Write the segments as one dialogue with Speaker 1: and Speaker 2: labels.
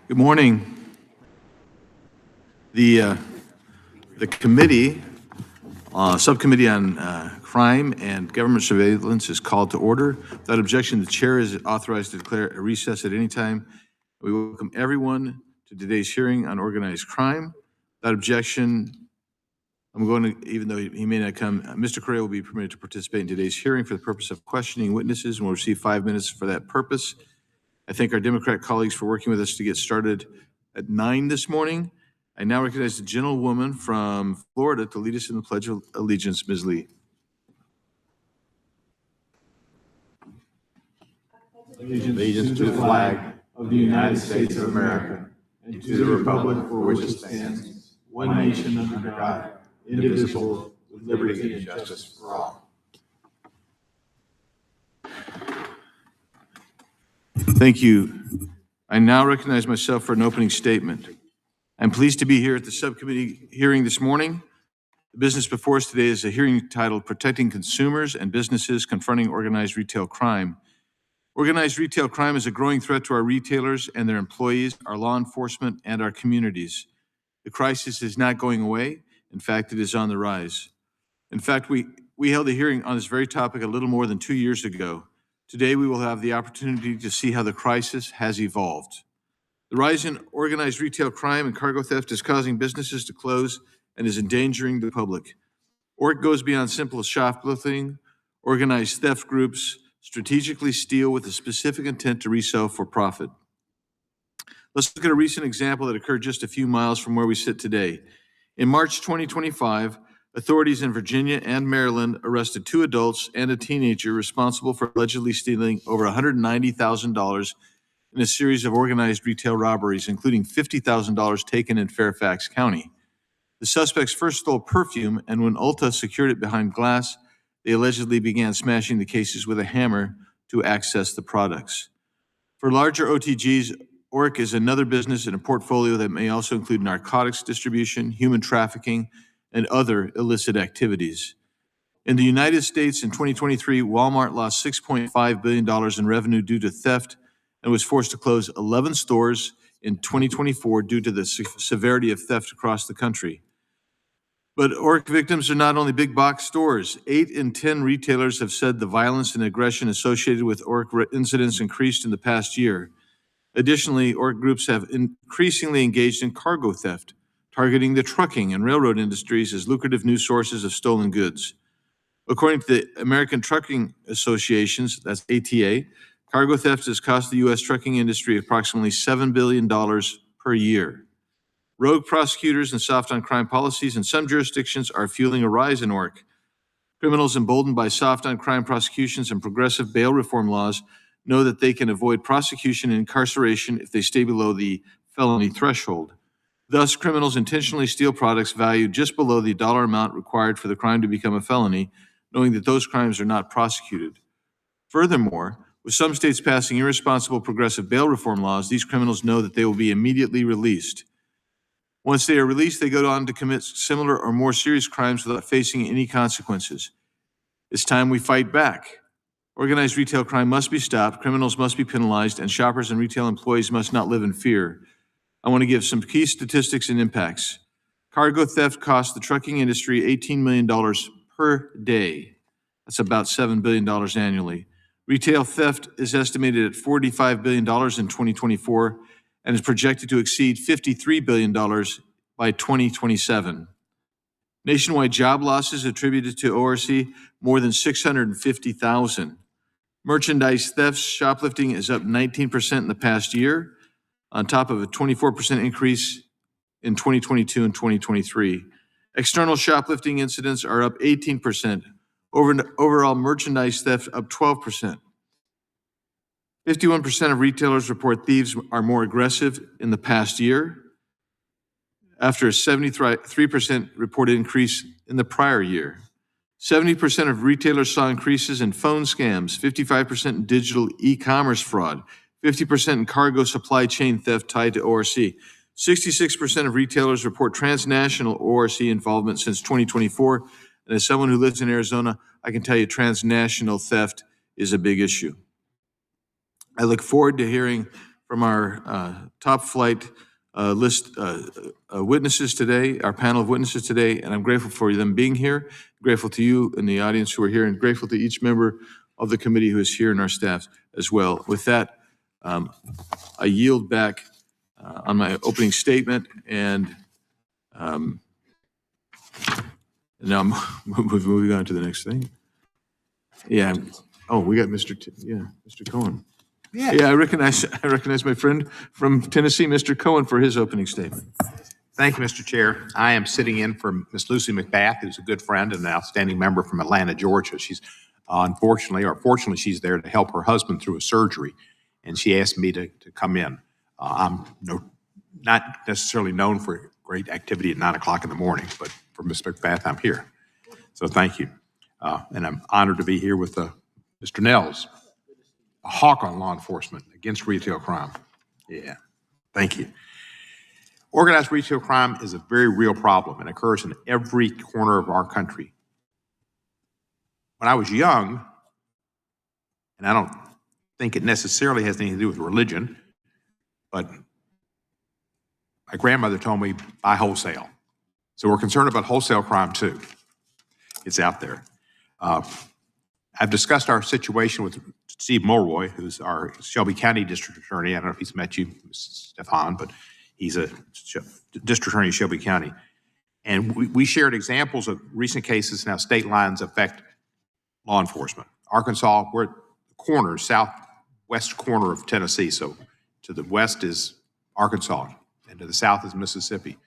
Speaker 1: Good morning. The committee, subcommittee on crime and government surveillance is called to order. Without objection, the chair is authorized to declare a recess at any time. We welcome everyone to today's hearing on organized crime. Without objection, I'm going to, even though he may not come, Mr. Correa will be permitted to participate in today's hearing for the purpose of questioning witnesses and will receive 5 minutes for that purpose. I thank our Democrat colleagues for working with us to get started at 9 this morning. I now recognize the gentlewoman from Florida to lead us in the Pledge of Allegiance, Ms. Lee.
Speaker 2: Allegiance to the flag of the United States of America and to the republic for which it stands, one nation under God, indivisible, with liberty and justice for all.
Speaker 1: Thank you. I now recognize myself for an opening statement. I'm pleased to be here at the subcommittee hearing this morning. The business before us today is a hearing titled Protecting Consumers and Businesses Confronting Organized Retail Crime. Organized retail crime is a growing threat to our retailers and their employees, our law enforcement, and our communities. The crisis is not going away. In fact, it is on the rise. In fact, we held a hearing on this very topic a little more than 2 years ago. Today, we will have the opportunity to see how the crisis has evolved. The rise in organized retail crime and cargo theft is causing businesses to close and is endangering the public. It goes beyond simple shoplifting. Organized theft groups strategically steal with a specific intent to resell for profit. Let's look at a recent example that occurred just a few miles from where we sit today. In March 2025, authorities in Virginia and Maryland arrested 2 adults and a teenager responsible for allegedly stealing over $190,000 in a series of organized retail robberies, including $50,000 taken in Fairfax County. The suspects first stole perfume, and when Ulta secured it behind glass, they allegedly began smashing the cases with a hammer to access the products. For larger OTGs, ORC is another business in a portfolio that may also include narcotics distribution, human trafficking, and other illicit activities. In the United States in 2023, Walmart lost $6.5 billion in revenue due to theft and was forced to close 11 stores in 2024 due to the severity of theft across the country. But ORC victims are not only big box stores. 8 in 10 retailers have said the violence and aggression associated with ORC incidents increased in the past year. Additionally, ORC groups have increasingly engaged in cargo theft, targeting the trucking and railroad industries as lucrative new sources of stolen goods. According to the American Trucking Associations, that's ATA, cargo theft has cost the U.S. trucking industry approximately $7 billion per year. Rogue prosecutors and soft on crime policies in some jurisdictions are fueling a rise in ORC. Criminals emboldened by soft on crime prosecutions and progressive bail reform laws know that they can avoid prosecution and incarceration if they stay below the felony threshold. Thus, criminals intentionally steal products valued just below the dollar amount required for the crime to become a felony, knowing that those crimes are not prosecuted. Furthermore, with some states passing irresponsible progressive bail reform laws, these criminals know that they will be immediately released. Once they are released, they go on to commit similar or more serious crimes without facing any consequences. It's time we fight back. Organized retail crime must be stopped, criminals must be penalized, and shoppers and retail employees must not live in fear. I want to give some key statistics and impacts. Cargo theft costs the trucking industry $18 million per day. That's about $7 billion annually. Retail theft is estimated at $45 billion in 2024 and is projected to exceed $53 billion by 2027. Nationwide job losses attributed to ORC, more than 650,000. Merchandise thefts, shoplifting is up 19% in the past year, on top of a 24% increase in 2022 and 2023. External shoplifting incidents are up 18%. Overall merchandise theft up 12%. 51% of retailers report thieves are more aggressive in the past year, after a 73% reported increase in the prior year. 70% of retailers saw increases in phone scams, 55% in digital e-commerce fraud, 50% in cargo supply chain theft tied to ORC. 66% of retailers report transnational ORC involvement since 2024. And as someone who lives in Arizona, I can tell you transnational theft is a big issue. I look forward to hearing from our top flight list witnesses today, our panel of witnesses today, and I'm grateful for them being here, grateful to you in the audience who are here, and grateful to each member of the committee who is here and our staff as well. With that, I yield back on my opening statement, and now I'm moving on to the next thing. Yeah. Oh, we got Mr. Cohen. Yeah, I recognize my friend from Tennessee, Mr. Cohen, for his opening statement.
Speaker 3: Thank you, Mr. Chair. I am sitting in for Ms. Lucy McBath, who's a good friend and an outstanding member from Atlanta, Georgia. She's unfortunately, or fortunately, she's there to help her husband through a surgery, and she asked me to come in. I'm not necessarily known for great activity at 9 o'clock in the morning, but for Ms. McBath, I'm here. So thank you. And I'm honored to be here with Mr. Nels, a hawk on law enforcement against retail crime. Yeah, thank you. Organized retail crime is a very real problem and occurs in every corner of our country. When I was young, and I don't think it necessarily has anything to do with religion, but my grandmother told me buy wholesale. So we're concerned about wholesale crime too. It's out there. I've discussed our situation with Steve Mulroy, who's our Shelby County District Attorney. I don't know if he's met you, Stephan, but he's a District Attorney of Shelby County. And we shared examples of recent cases and how state lines affect law enforcement. Arkansas, we're at the corner, southwest corner of Tennessee. So to the west is Arkansas, and to the south is Mississippi.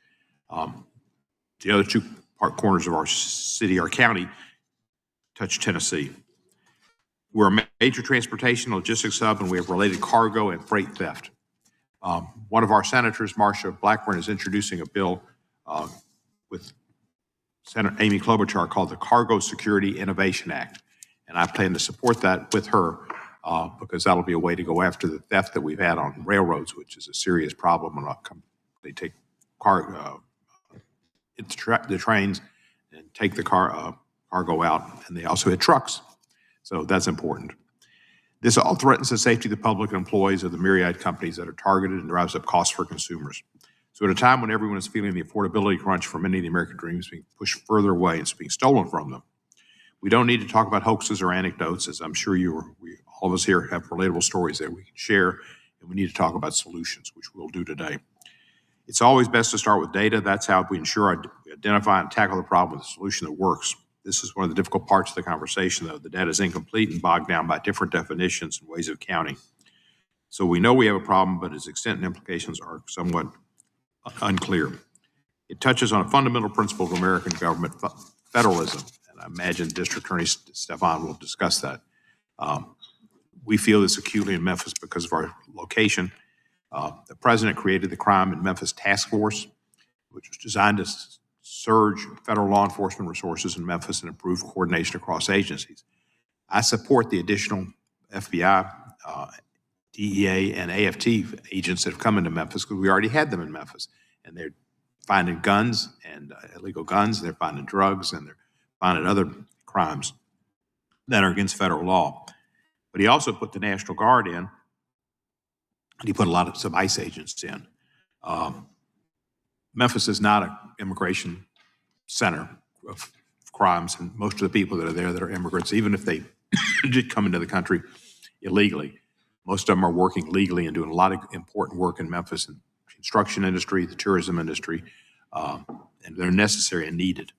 Speaker 3: The other two corners of our city, our county, touch Tennessee. We're a major transportation logistics hub, and we have related cargo and freight theft. One of our senators, Marsha Blackburn, is introducing a bill with Senator Amy Klobuchar called the Cargo Security Innovation Act. And I plan to support that with her because that'll be a way to go after the theft that we've had on railroads, which is a serious problem. They take the trains and take the cargo out, and they also hit trucks. So that's important. This all threatens the safety of the public and employees of the myriad companies that are targeted and drives up costs for consumers. So at a time when everyone is feeling the affordability crunch for many of the American dreams being pushed further away and being stolen from them, we don't need to talk about hoaxes or anecdotes, as I'm sure all of us here have relatable stories that we can share, and we need to talk about solutions, which we'll do today. It's always best to start with data. That's how we ensure we identify and tackle the problem with a solution that works. This is one of the difficult parts of the conversation, though. The data is incomplete and bogged down by different definitions and ways of counting. So we know we have a problem, but its extent and implications are somewhat unclear. It touches on a fundamental principle of American government, federalism, and I imagine District Attorney Stephan will discuss that. We feel this acutely in Memphis because of our location. The president created the Crime in Memphis Task Force, which was designed to surge federal law enforcement resources in Memphis and improve coordination across agencies. I support the additional FBI, DEA, and AFT agents that have come into Memphis because we already had them in Memphis. And they're finding guns and illegal guns, and they're finding drugs, and they're finding other crimes that are against federal law. But he also put the National Guard in, and he put some ICE agents in. Memphis is not an immigration center of crimes, and most of the people that are there that are immigrants, even if they did come into the country illegally, most of them are working legally and doing a lot of important work in Memphis in the construction industry, the tourism industry, and they're necessary and needed.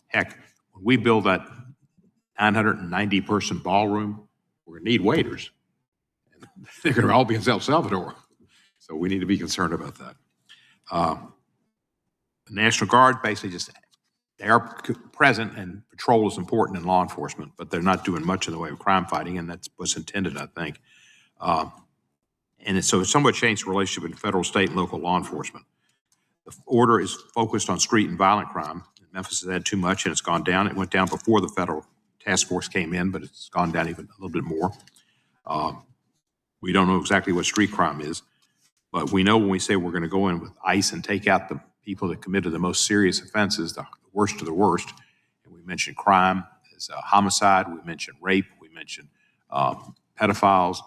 Speaker 3: Heck, when we build that 990-person ballroom, we're going to need waiters. They're going to all be in El Salvador. So we need to be concerned about that. The National Guard basically they are present, and patrol is important in law enforcement, but they're not doing much in the way of crime fighting, and that's what's intended, I think. So it's somewhat changed the relationship between federal, state, and local law enforcement. The order is focused on street and violent crime. Memphis has had too much, and it's gone down. It went down before the federal task force came in, but it's gone down even a little bit more. We don't know exactly what street crime is, but we know when we say we're going to go in with ICE and take out the people that committed the most serious offenses, the worst of the worst. And we mentioned crime as homicide. We mentioned rape. We mentioned pedophiles.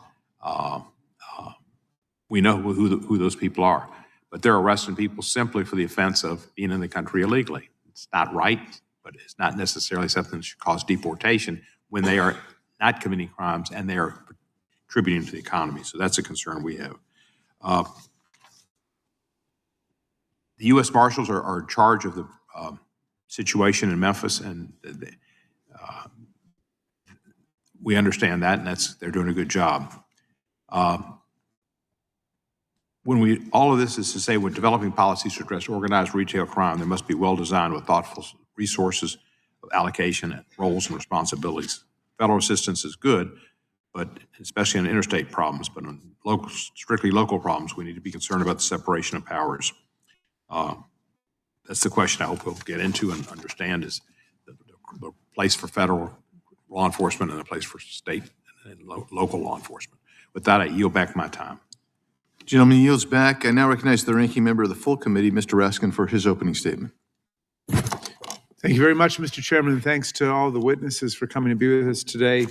Speaker 3: We know who those people are, but they're arresting people simply for the offense of being in the country illegally. It's not right, but it's not necessarily something that should cause deportation when they are not committing crimes and they are contributing to the economy. So that's a concern we have. The U.S. Marshals are in charge of the situation in Memphis, and we understand that, and they're doing a good job. All of this is to say, when developing policies to address organized retail crime, they must be well designed with thoughtful resources of allocation and roles and responsibilities. Federal assistance is good, but especially on interstate problems, but on strictly local problems, we need to be concerned about the separation of powers. That's the question I hope we'll get into and understand, is the place for federal law enforcement and the place for state and local law enforcement. With that, I yield back my time.
Speaker 1: Gentleman yields back. I now recognize the ranking member of the full committee, Mr. Raskin, for his opening statement.
Speaker 2: Thank you very much, Mr. Chairman, and thanks to all the witnesses for coming to be with us today.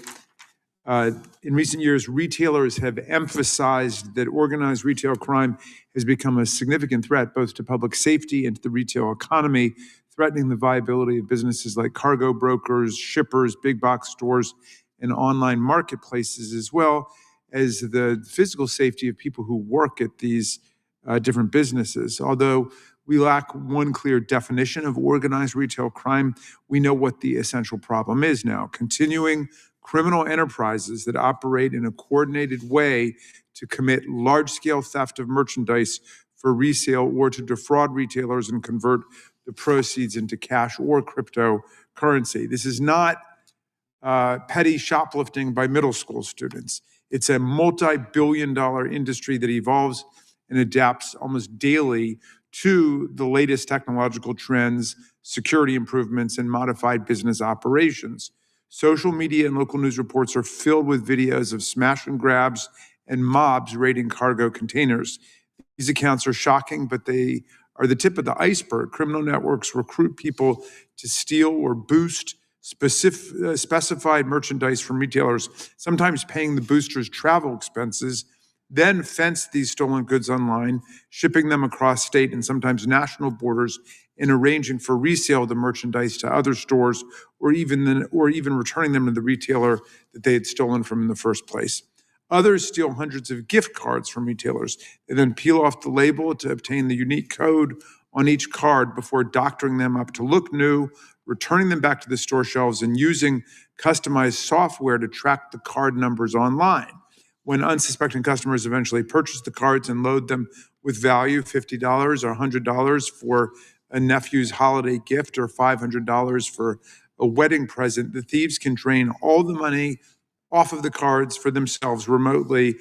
Speaker 2: In recent years, retailers have emphasized that organized retail crime has become a significant threat both to public safety and to the retail economy, threatening the viability of businesses like cargo brokers, shippers, big box stores, and online marketplaces, as well as the physical safety of people who work at these different businesses. Although we lack one clear definition of organized retail crime, we know what the essential problem is now: continuing criminal enterprises that operate in a coordinated way to commit large-scale theft of merchandise for resale or to defraud retailers and convert the proceeds into cash or cryptocurrency. This is not petty shoplifting by middle school students. It's a multi-billion-dollar industry that evolves and adapts almost daily to the latest technological trends, security improvements, and modified business operations. Social media and local news reports are filled with videos of smash and grabs and mobs raiding cargo containers. These accounts are shocking, but they are the tip of the iceberg. Criminal networks recruit people to steal or boost specified merchandise from retailers, sometimes paying the boosters travel expenses, then fence these stolen goods online, shipping them across state and sometimes national borders, and arranging for resale of the merchandise to other stores, or even returning them to the retailer that they had stolen from in the first place. Others steal hundreds of gift cards from retailers. They then peel off the label to obtain the unique code on each card before doctoring them up to look new, returning them back to the store shelves, and using customized software to track the card numbers online. When unsuspecting customers eventually purchase the cards and load them with value, $50 or $100 for a nephew's holiday gift or $500 for a wedding present, the thieves can drain all the money off of the cards for themselves remotely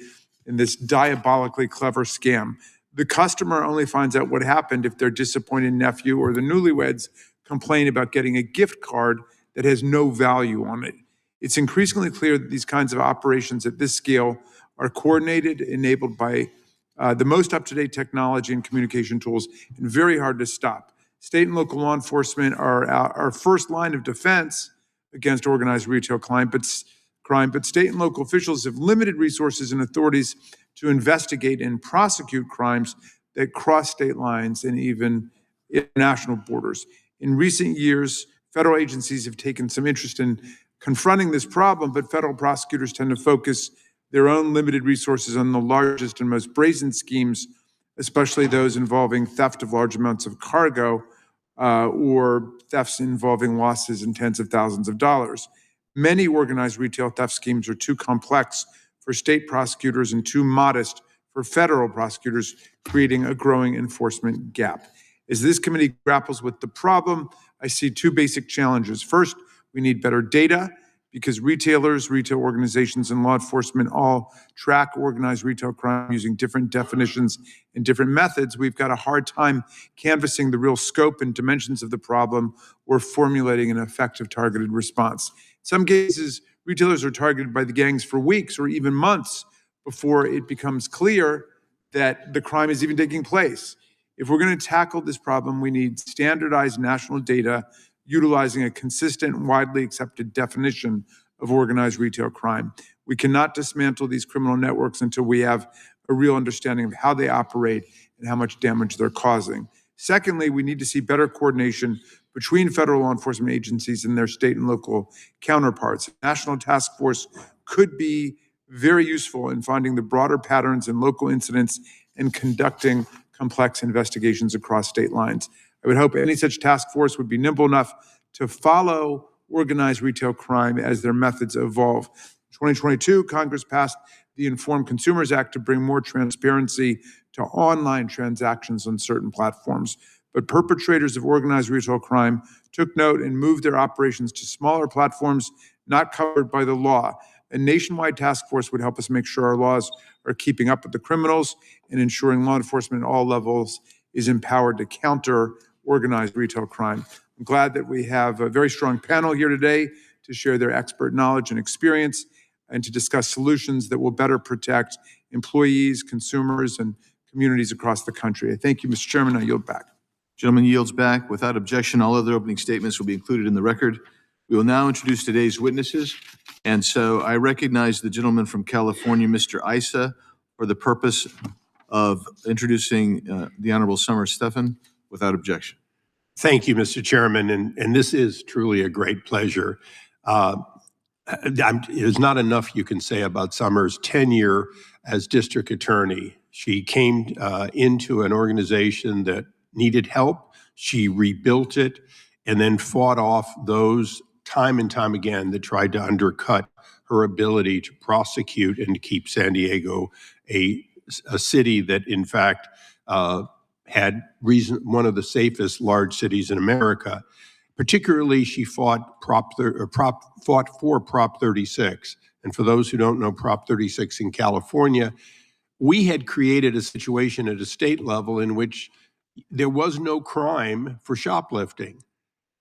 Speaker 2: in this diabolically clever scam. The customer only finds out what happened if their disappointed nephew or the newlyweds complain about getting a gift card that has no value on it. It's increasingly clear that these kinds of operations at this scale are coordinated, enabled by the most up-to-date technology and communication tools, and very hard to stop. State and local law enforcement are our first line of defense against organized retail crime, but state and local officials have limited resources and authorities to investigate and prosecute crimes that cross state lines and even international borders. In recent years, federal agencies have taken some interest in confronting this problem, but federal prosecutors tend to focus their own limited resources on the largest and most brazen schemes
Speaker 4: especially those involving theft of large amounts of cargo or thefts involving losses in tens of thousands of dollars. Many organized retail theft schemes are too complex for state prosecutors and too modest for federal prosecutors, creating a growing enforcement gap. As this committee grapples with the problem, I see two basic challenges. First, we need better data because retailers, retail organizations, and law enforcement all track organized retail crime using different definitions and different methods. We've got a hard time canvassing the real scope and dimensions of the problem or formulating an effective targeted response. In some cases, retailers are targeted by the gangs for weeks or even months before it becomes clear that the crime is even taking place. If we're going to tackle this problem, we need standardized national data utilizing a consistent, widely accepted definition of organized retail crime. We cannot dismantle these criminal networks until we have a real understanding of how they operate and how much damage they're causing. Secondly, we need to see better coordination between federal law enforcement agencies and their state and local counterparts. A national task force could be very useful in finding the broader patterns in local incidents and conducting complex investigations across state lines. I would hope any such task force would be nimble enough to follow organized retail crime as their methods evolve. In 2022, Congress passed the Informed Consumers Act to bring more transparency to online transactions on certain platforms. But perpetrators of organized retail crime took note and moved their operations to smaller platforms not covered by the law. A nationwide task force would help us make sure our laws are keeping up with the criminals and ensuring law enforcement at all levels is empowered to counter organized retail crime. I'm glad that we have a very strong panel here today to share their expert knowledge and experience and to discuss solutions that will better protect employees, consumers, and communities across the country. I thank you, Mr. Chairman. I yield back.
Speaker 1: Gentleman yields back. Without objection, all other opening statements will be included in the record. We will now introduce today's witnesses. And so I recognize the gentleman from California, Mr. Issa, for the purpose of introducing the Honorable Summer Stephan without objection.
Speaker 5: Thank you, Mr. Chairman, and this is truly a great pleasure. There's not enough you can say about Summer's tenure as district attorney. She came into an organization that needed help. She rebuilt it and then fought off those time and time again that tried to undercut her ability to prosecute and to keep San Diego a city that, in fact, had one of the safest large cities in America. Particularly, she fought for Prop 36. And for those who don't know Prop 36 in California, we had created a situation at a state level in which there was no crime for shoplifting.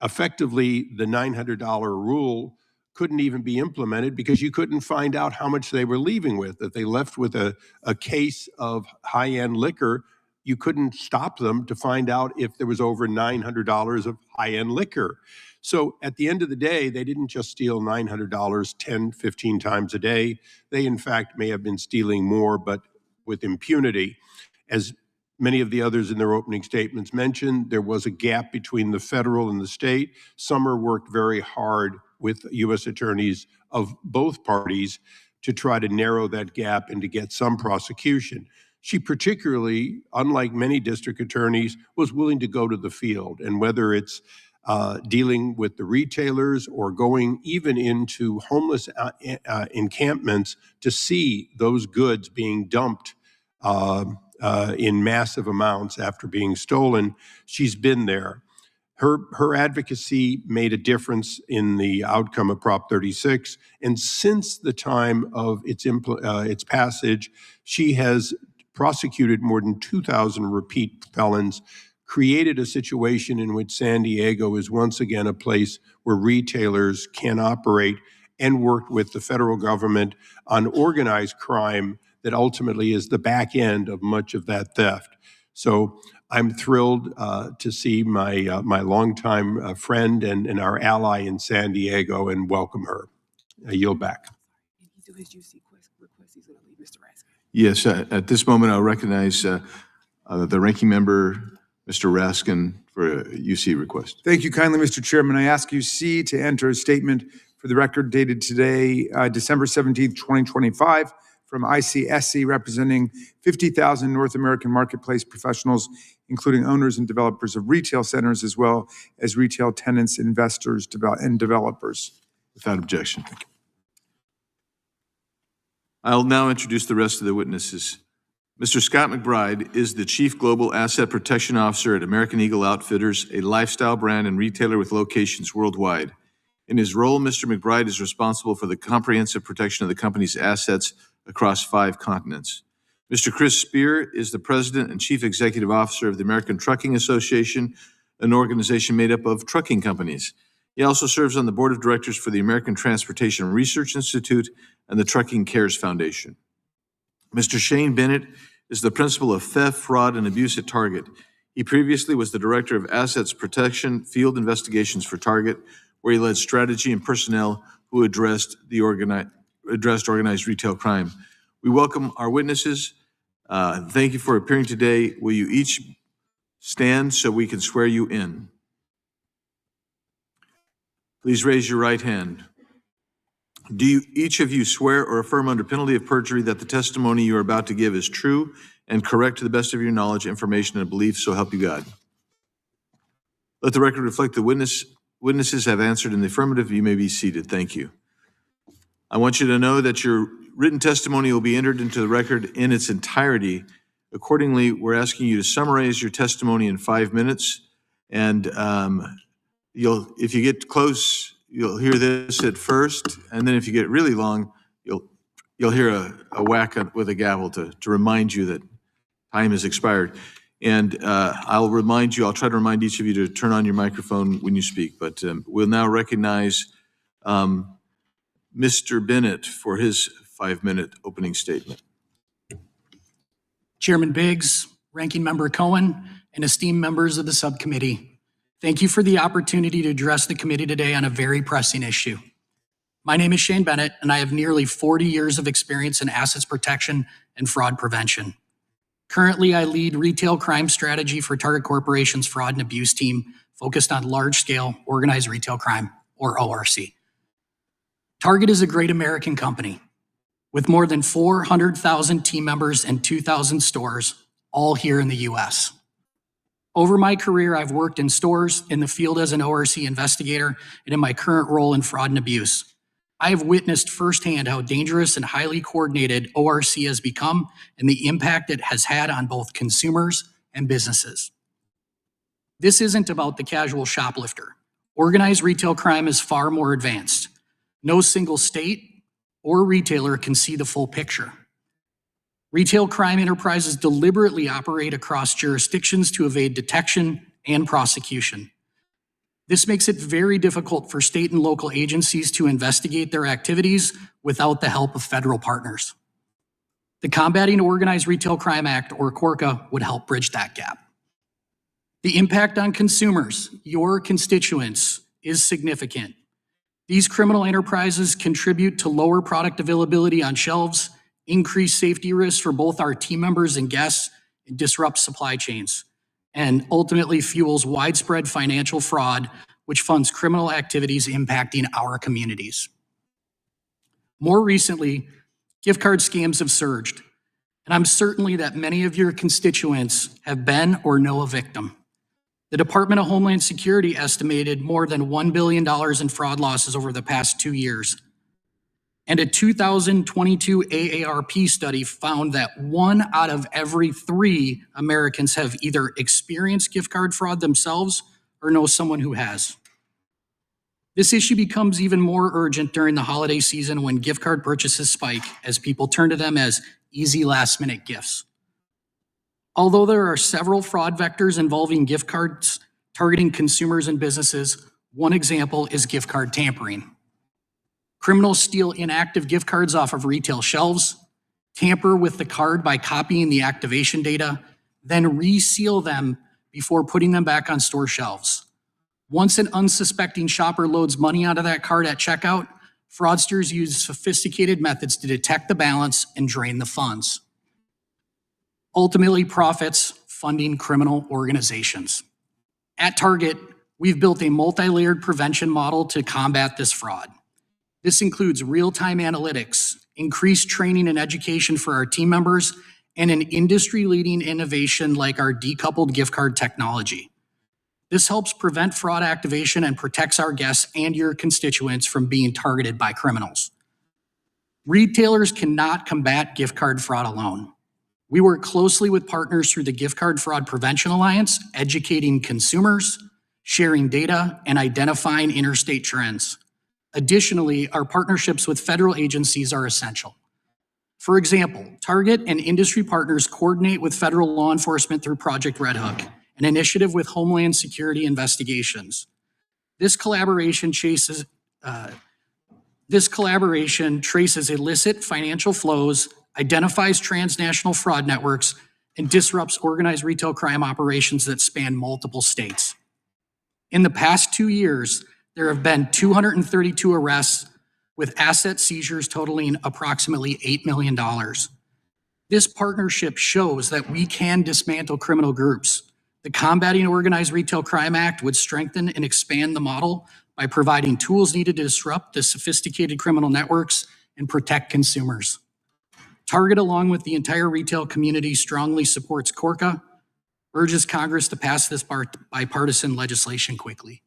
Speaker 5: Effectively, the $900 rule couldn't even be implemented because you couldn't find out how much they were leaving with. If they left with a case of high-end liquor, you couldn't stop them to find out if there was over $900 of high-end liquor. So at the end of the day, they didn't just steal $900 10, 15 times a day. They, in fact, may have been stealing more, but with impunity. As many of the others in their opening statements mentioned, there was a gap between the federal and the state. Summer worked very hard with U.S. attorneys of both parties to try to narrow that gap and to get some prosecution. She particularly, unlike many district attorneys, was willing to go to the field. And whether it's dealing with the retailers or going even into homeless encampments to see those goods being dumped in massive amounts after being stolen, she's been there. Her advocacy made a difference in the outcome of Prop 36. And since the time of its passage, she has prosecuted more than 2,000 repeat felons, created a situation in which San Diego is once again a place where retailers can operate, and worked with the federal government on organized crime that ultimately is the back end of much of that theft. So I'm thrilled to see my longtime friend and our ally in San Diego and welcome her. I yield back.
Speaker 1: Yes, at this moment, I'll recognize the ranking member, Mr. Raskin, for a UC request.
Speaker 4: Thank you kindly, Mr. Chairman. I ask UC to enter a statement for the record dated today, December 17th, 2025, from ICSC, representing 50,000 North American marketplace professionals, including owners and developers of retail centers, as well as retail tenants, investors, and developers.
Speaker 1: Without objection. Thank you. I'll now introduce the rest of the witnesses. Mr. Scott McBride is the Chief Global Asset Protection Officer at American Eagle Outfitters, a lifestyle brand and retailer with locations worldwide. In his role, Mr. McBride is responsible for the comprehensive protection of the company's assets across 5 continents. Mr. Chris Spear is the President and Chief Executive Officer of the American Trucking Association, an organization made up of trucking companies. He also serves on the Board of Directors for the American Transportation Research Institute and the Trucking Cares Foundation. Mr. Shane Bennett is the Principal of Theft, Fraud, and Abuse at Target. He previously was the Director of Assets Protection Field Investigations for Target, where he led strategy and personnel who addressed organized retail crime. We welcome our witnesses. Thank you for appearing today. Will you each stand so we can swear you in? Please raise your right hand. Do each of you swear or affirm under penalty of perjury that the testimony you are about to give is true and correct to the best of your knowledge, information, and belief, so help you God? Let the record reflect the witnesses have answered in the affirmative. You may be seated. Thank you. I want you to know that your written testimony will be entered into the record in its entirety. Accordingly, we're asking you to summarize your testimony in 5 minutes. And if you get close, you'll hear this at first. And then if you get really long, you'll hear a whack with a gavel to remind you that time has expired. And I'll try to remind each of you to turn on your microphone when you speak. But we'll now recognize Mr. Bennett for his 5-minute opening statement.
Speaker 6: Chairman Biggs, Ranking Member Cohen, and esteemed members of the subcommittee, thank you for the opportunity to address the committee today on a very pressing issue. My name is Shane Bennett, and I have nearly 40 years of experience in assets protection and fraud prevention. Currently, I lead retail crime strategy for Target Corporation's fraud and abuse team focused on large-scale organized retail crime, or ORC. Target is a great American company with more than 400,000 team members and 2,000 stores, all here in the U.S. Over my career, I've worked in stores, in the field as an ORC investigator, and in my current role in fraud and abuse. I have witnessed firsthand how dangerous and highly coordinated ORC has become and the impact it has had on both consumers and businesses. This isn't about the casual shoplifter. Organized retail crime is far more advanced. No single state or retailer can see the full picture. Retail crime enterprises deliberately operate across jurisdictions to evade detection and prosecution. This makes it very difficult for state and local agencies to investigate their activities without the help of federal partners. The Combating Organized Retail Crime Act, or CORCA, would help bridge that gap. The impact on consumers, your constituents, is significant. These criminal enterprises contribute to lower product availability on shelves, increase safety risks for both our team members and guests, and disrupt supply chains, and ultimately fuels widespread financial fraud, which funds criminal activities impacting our communities. More recently, gift card scams have surged, and I'm certain that many of your constituents have been or know a victim. The Department of Homeland Security estimated more than $1 billion in fraud losses over the past 2 years. And a 2022 AARP study found that 1 out of every 3 Americans have either experienced gift card fraud themselves or know someone who has. This issue becomes even more urgent during the holiday season when gift card purchases spike as people turn to them as easy last-minute gifts. Although there are several fraud vectors involving gift cards targeting consumers and businesses, one example is gift card tampering. Criminals steal inactive gift cards off of retail shelves, tamper with the card by copying the activation data, then reseal them before putting them back on store shelves. Once an unsuspecting shopper loads money onto that card at checkout, fraudsters use sophisticated methods to detect the balance and drain the funds. Ultimately, profits funding criminal organizations. At Target, we've built a multi-layered prevention model to combat this fraud. This includes real-time analytics, increased training and education for our team members, and an industry-leading innovation like our decoupled gift card technology. This helps prevent fraud activation and protects our guests and your constituents from being targeted by criminals. Retailers cannot combat gift card fraud alone. We work closely with partners through the Gift Card Fraud Prevention Alliance, educating consumers, sharing data, and identifying interstate trends. Additionally, our partnerships with federal agencies are essential. For example, Target and industry partners coordinate with federal law enforcement through Project Red Hook, an initiative with Homeland Security investigations. This collaboration traces illicit financial flows, identifies transnational fraud networks, and disrupts organized retail crime operations that span multiple states. In the past 2 years, there have been 232 arrests with asset seizures totaling approximately $8 million. This partnership shows that we can dismantle criminal groups. The Combating Organized Retail Crime Act would strengthen and expand the model by providing tools needed to disrupt the sophisticated criminal networks and protect consumers. Target, along with the entire retail community, strongly supports CORCA, urges Congress to pass this bipartisan legislation quickly.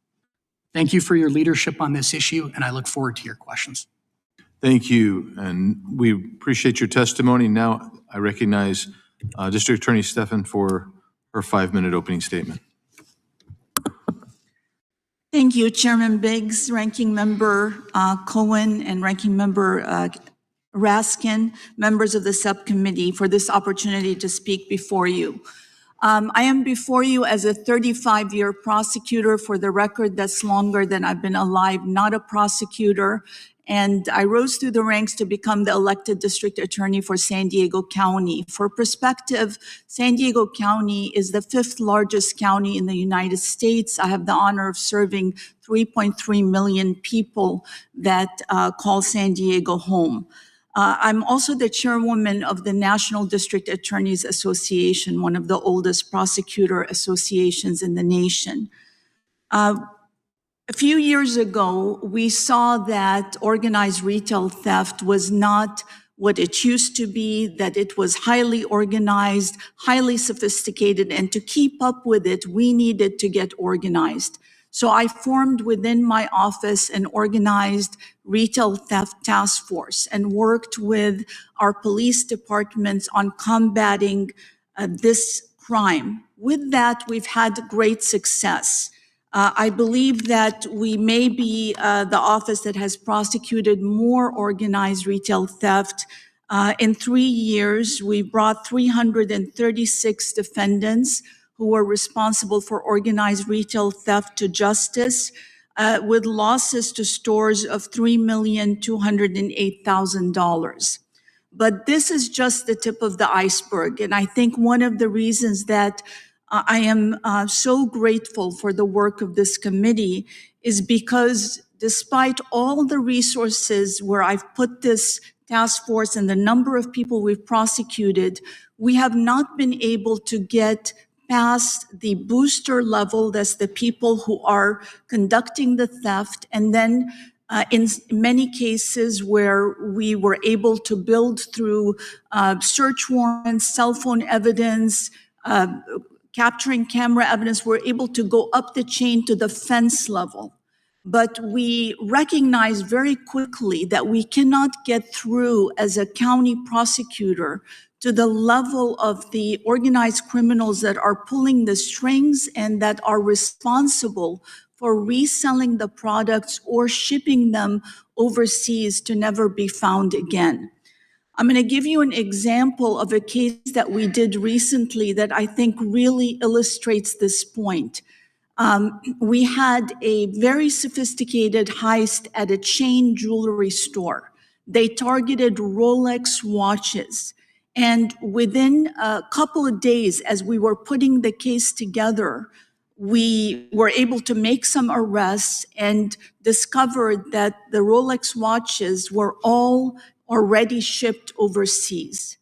Speaker 6: Thank you for your leadership on this issue, and I look forward to your questions.
Speaker 1: Thank you, and we appreciate your testimony. Now I recognize District Attorney Stephan for her 5-minute opening statement.
Speaker 7: Thank you, Chairman Biggs, Ranking Member Cohen, and Ranking Member Raskin, members of the subcommittee, for this opportunity to speak before you. I am before you as a 35-year prosecutor. For the record, that's longer than I've been alive, not a prosecutor. And I rose through the ranks to become the elected district attorney for San Diego County. For perspective, San Diego County is the 5th largest county in the United States. I have the honor of serving 3.3 million people that call San Diego home. I'm also the chairwoman of the National District Attorneys Association, one of the oldest prosecutor associations in the nation. A few years ago, we saw that organized retail theft was not what it used to be, that it was highly organized, highly sophisticated, and to keep up with it, we needed to get organized. So I formed within my office an organized retail theft task force and worked with our police departments on combating this crime. With that, we've had great success. I believe that we may be the office that has prosecuted more organized retail theft. In 3 years, we brought 336 defendants who were responsible for organized retail theft to justice, with losses to stores of $3,208,000. But this is just the tip of the iceberg. And I think one of the reasons that I am so grateful for the work of this committee is because despite all the resources where I've put this task force and the number of people we've prosecuted, we have not been able to get past the booster level, that's the people who are conducting the theft, and then in many cases where we were able to build through search warrants, cell phone evidence, capturing camera evidence, we're able to go up the chain to the fence level. But we recognize very quickly that we cannot get through as a county prosecutor to the level of the organized criminals that are pulling the strings and that are responsible for reselling the products or shipping them overseas to never be found again. I'm going to give you an example of a case that we did recently that I think really illustrates this point. We had a very sophisticated heist at a chain jewelry store. They targeted Rolex watches. And within a couple of days, as we were putting the case together, we were able to make some arrests and discovered that the Rolex watches were all already shipped overseas.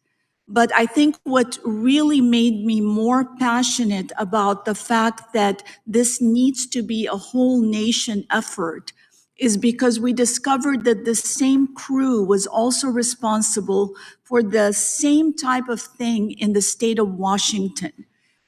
Speaker 7: But I think what really made me more passionate about the fact that this needs to be a whole nation effort is because we discovered that the same crew was also responsible for the same type of thing in the state of Washington.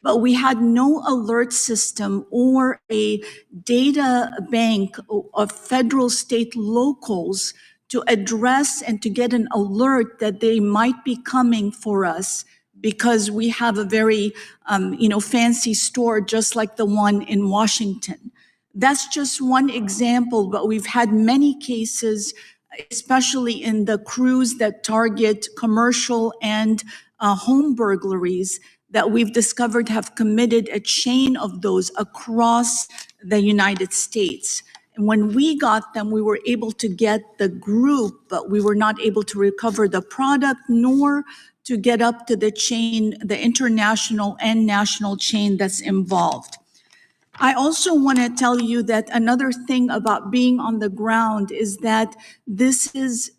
Speaker 7: But we had no alert system or a data bank of federal, state, locals to address and to get an alert that they might be coming for us because we have a very, fancy store just like the one in Washington. That's just one example, but we've had many cases, especially in the crews that target commercial and home burglaries, that we've discovered have committed a chain of those across the United States. And when we got them, we were able to get the group, but we were not able to recover the product nor to get up to the chain, the international and national chain that's involved. I also want to tell you that another thing about being on the ground is that this is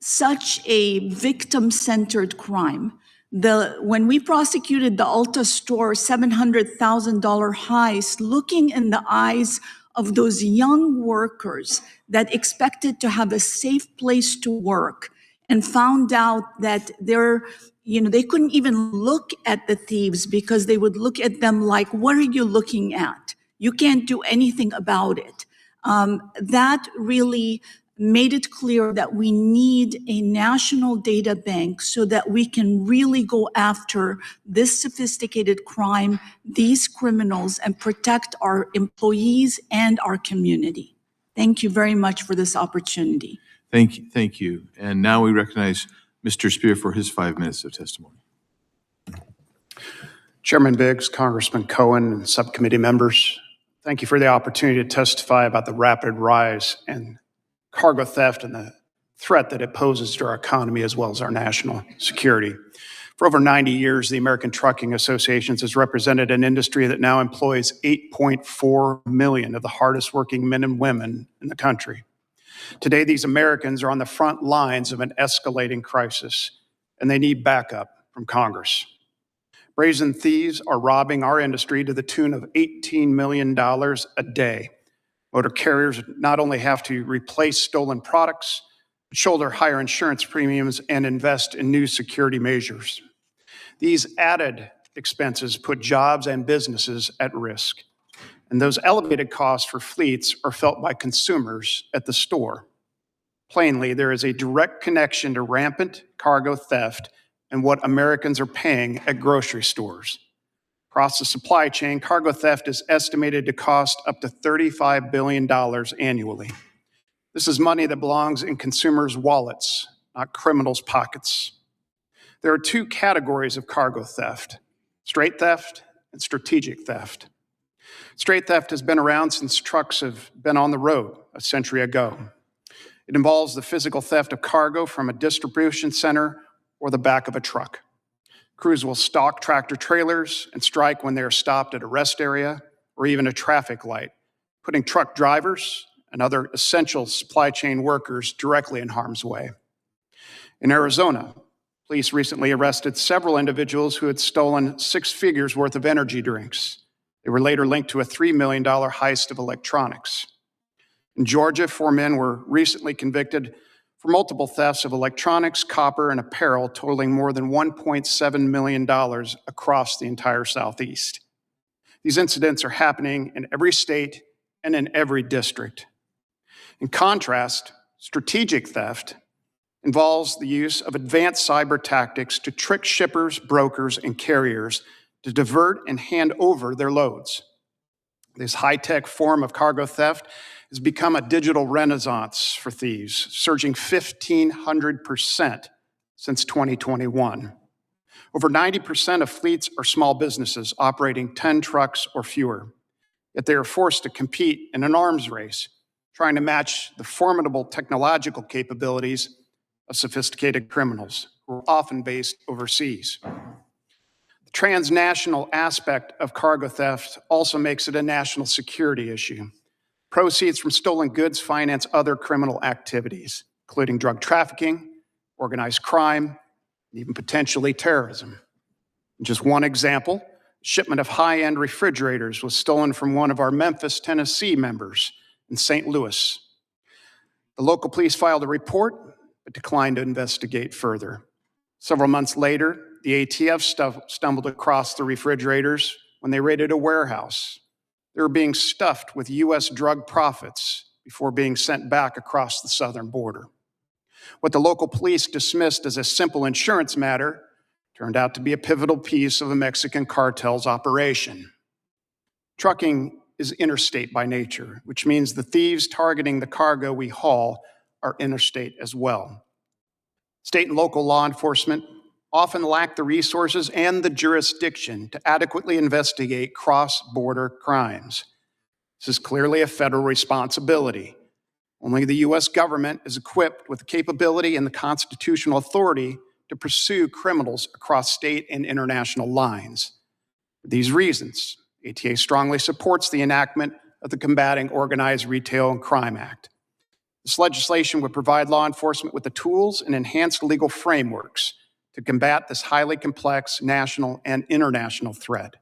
Speaker 7: such a victim-centered crime. When we prosecuted the Ulta store $700,000 heist, looking in the eyes of those young workers that expected to have a safe place to work and found out that they couldn't even look at the thieves because they would look at them like, what are you looking at? You can't do anything about it. That really made it clear that we need a national data bank so that we can really go after this sophisticated crime, these criminals, and protect our employees and our community. Thank you very much for this opportunity.
Speaker 1: Thank you. And now we recognize Mr. Spear for his 5 minutes of testimony.
Speaker 8: Chairman Biggs, Congressman Cohen, and subcommittee members, thank you for the opportunity to testify about the rapid rise in cargo theft and the threat that it poses to our economy as well as our national security. For over 90 years, the American Trucking Association has represented an industry that now employs 8.4 million of the hardest working men and women in the country. Today, these Americans are on the front lines of an escalating crisis, and they need backup from Congress. Brazen thieves are robbing our industry to the tune of $18 million a day. Motor carriers not only have to replace stolen products, but shoulder higher insurance premiums and invest in new security measures. These added expenses put jobs and businesses at risk. And those elevated costs for fleets are felt by consumers at the store. Plainly, there is a direct connection to rampant cargo theft and what Americans are paying at grocery stores. Across the supply chain, cargo theft is estimated to cost up to $35 billion annually. This is money that belongs in consumers' wallets, not criminals' pockets. There are two categories of cargo theft: straight theft and strategic theft. Straight theft has been around since trucks have been on the road a century ago. It involves the physical theft of cargo from a distribution center or the back of a truck. Crews will stalk tractor trailers and strike when they are stopped at a rest area or even a traffic light, putting truck drivers and other essential supply chain workers directly in harm's way. In Arizona, police recently arrested several individuals who had stolen 6 figures worth of energy drinks. They were later linked to a $3 million heist of electronics. In Georgia, 4 men were recently convicted for multiple thefts of electronics, copper, and apparel totaling more than $1.7 million across the entire Southeast. These incidents are happening in every state and in every district. In contrast, strategic theft involves the use of advanced cyber tactics to trick shippers, brokers, and carriers to divert and hand over their loads. This high-tech form of cargo theft has become a digital renaissance for thieves, surging 1,500% since 2021. Over 90% of fleets are small businesses operating 10 trucks or fewer, yet they are forced to compete in an arms race, trying to match the formidable technological capabilities of sophisticated criminals who are often based overseas. The transnational aspect of cargo theft also makes it a national security issue. Proceeds from stolen goods finance other criminal activities, including drug trafficking, organized crime, and even potentially terrorism. Just one example, a shipment of high-end refrigerators was stolen from one of our Memphis, Tennessee members in St. Louis The local police filed a report, but declined to investigate further. Several months later, the ATF stumbled across the refrigerators when they raided a warehouse. They were being stuffed with U.S. drug profits before being sent back across the southern border. What the local police dismissed as a simple insurance matter turned out to be a pivotal piece of a Mexican cartel's operation. Trucking is interstate by nature, which means the thieves targeting the cargo we haul are interstate as well. State and local law enforcement often lack the resources and the jurisdiction to adequately investigate cross-border crimes. This is clearly a federal responsibility. Only the U.S. government is equipped with the capability and the constitutional authority to pursue criminals across state and international lines. For these reasons, ATA strongly supports the enactment of the Combating Organized Retail and Crime Act. This legislation would provide law enforcement with the tools and enhanced legal frameworks to combat this highly complex national and international threat.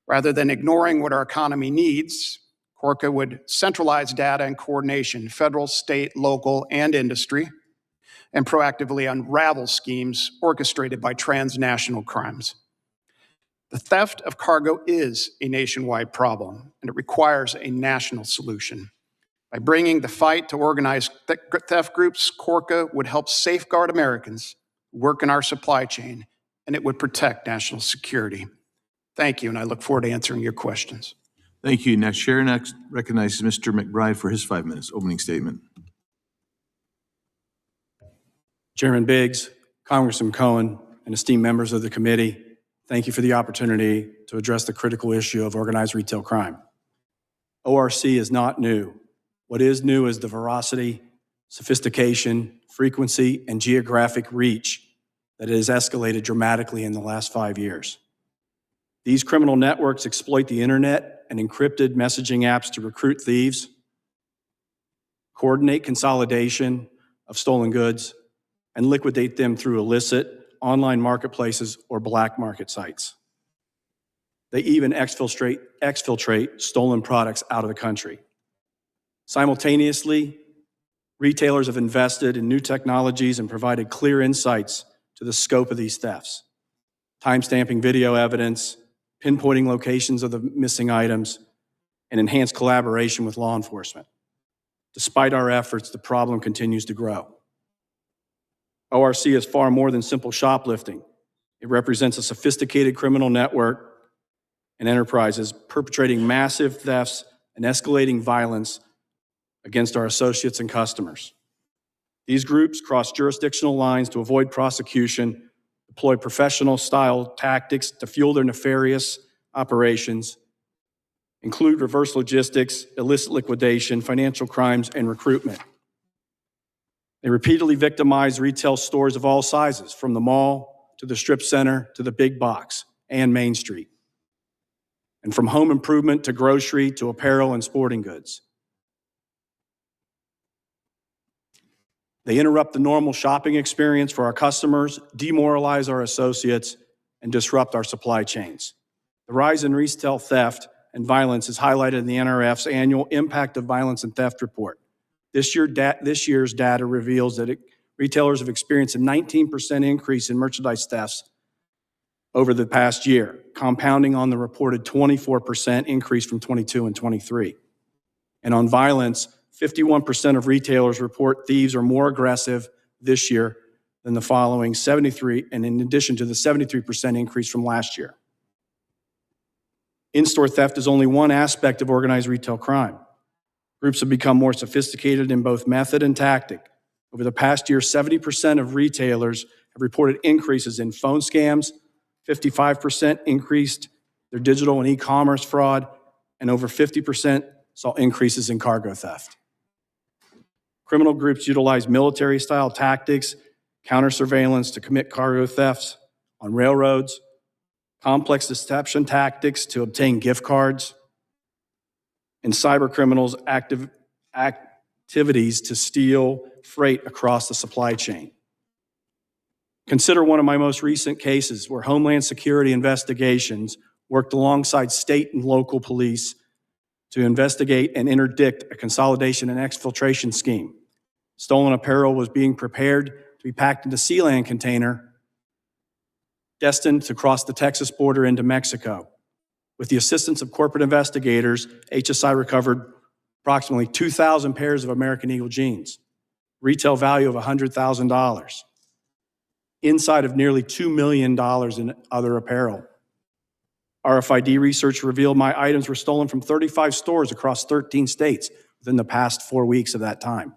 Speaker 8: Rather than ignoring what our economy needs, CORCA would centralize data and coordination, federal, state, local, and industry, and proactively unravel schemes orchestrated by transnational crimes. The theft of cargo is a nationwide problem, and it requires a national solution. By bringing the fight to organized theft groups, CORCA would help safeguard Americans who work in our supply chain, and it would protect national security. Thank you, and I look forward to answering your questions.
Speaker 1: Thank you. Next, Chair next recognizes Mr. McBride for his 5 minutes opening statement.
Speaker 9: Chairman Biggs, Congressman Cohen, and esteemed members of the committee, thank you for the opportunity to address the critical issue of organized retail crime. ORC is not new. What is new is the veracity, sophistication, frequency, and geographic reach that has escalated dramatically in the last 5 years. These criminal networks exploit the internet and encrypted messaging apps to recruit thieves, coordinate consolidation of stolen goods, and liquidate them through illicit online marketplaces or black market sites. They even exfiltrate stolen products out of the country. Simultaneously, retailers have invested in new technologies and provided clear insights to the scope of these thefts, timestamping video evidence, pinpointing locations of the missing items, and enhanced collaboration with law enforcement. Despite our efforts, the problem continues to grow. ORC is far more than simple shoplifting. It represents a sophisticated criminal network and enterprises perpetrating massive thefts and escalating violence against our associates and customers. These groups cross jurisdictional lines to avoid prosecution, deploy professional-style tactics to fuel their nefarious operations, include reverse logistics, illicit liquidation, financial crimes, and recruitment. They repeatedly victimize retail stores of all sizes, from the mall to the strip center to the big box and Main Street, and from home improvement to grocery to apparel and sporting goods. They interrupt the normal shopping experience for our customers, demoralize our associates, and disrupt our supply chains. The rise in retail theft and violence is highlighted in the NRF's annual Impact of Violence and Theft report. This year's data reveals that retailers have experienced a 19% increase in merchandise thefts over the past year, compounding on the reported 24% increase from 22 and 23. And on violence, 51% of retailers report thieves are more aggressive this year than the following 73, and in addition to the 73% increase from last year. In-store theft is only one aspect of organized retail crime. Groups have become more sophisticated in both method and tactic. Over the past year, 70% of retailers have reported increases in phone scams, 55% increased their digital and e-commerce fraud, and over 50% saw increases in cargo theft. Criminal groups utilize military-style tactics, counter-surveillance to commit cargo thefts on railroads, complex deception tactics to obtain gift cards, and cyber criminals' activities to steal freight across the supply chain. Consider one of my most recent cases where Homeland Security investigations worked alongside state and local police to investigate and interdict a consolidation and exfiltration scheme. Stolen apparel was being prepared to be packed into Sealand container destined to cross the Texas border into Mexico. With the assistance of corporate investigators, HSI recovered approximately 2,000 pairs of American Eagle jeans, retail value of $100,000, inside of nearly $2 million in other apparel. RFID research revealed my items were stolen from 35 stores across 13 states within the past 4 weeks of that time.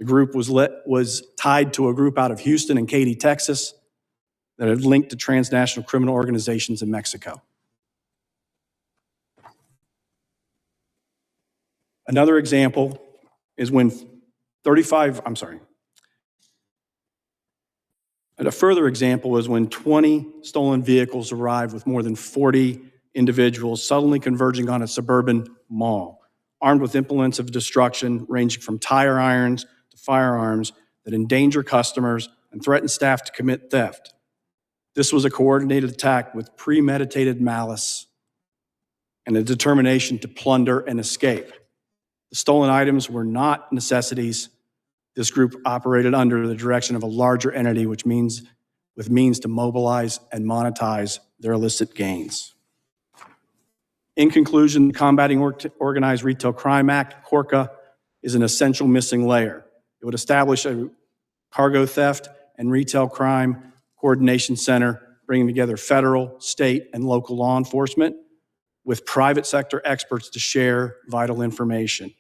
Speaker 9: The group was tied to a group out of Houston and Katy, Texas, that had linked to transnational criminal organizations in Mexico. Another example is when a further example was when 20 stolen vehicles arrived with more than 40 individuals suddenly converging on a suburban mall, armed with implements of destruction ranging from tire irons to firearms that endanger customers and threaten staff to commit theft. This was a coordinated attack with premeditated malice and a determination to plunder and escape. The stolen items were not necessities. This group operated under the direction of a larger entity, with means to mobilize and monetize their illicit gains. In conclusion, the Combating Organized Retail Crime Act, CORCA, is an essential missing layer. It would establish a cargo theft and retail crime coordination center, bringing together federal, state, and local law enforcement with private sector experts to share vital information.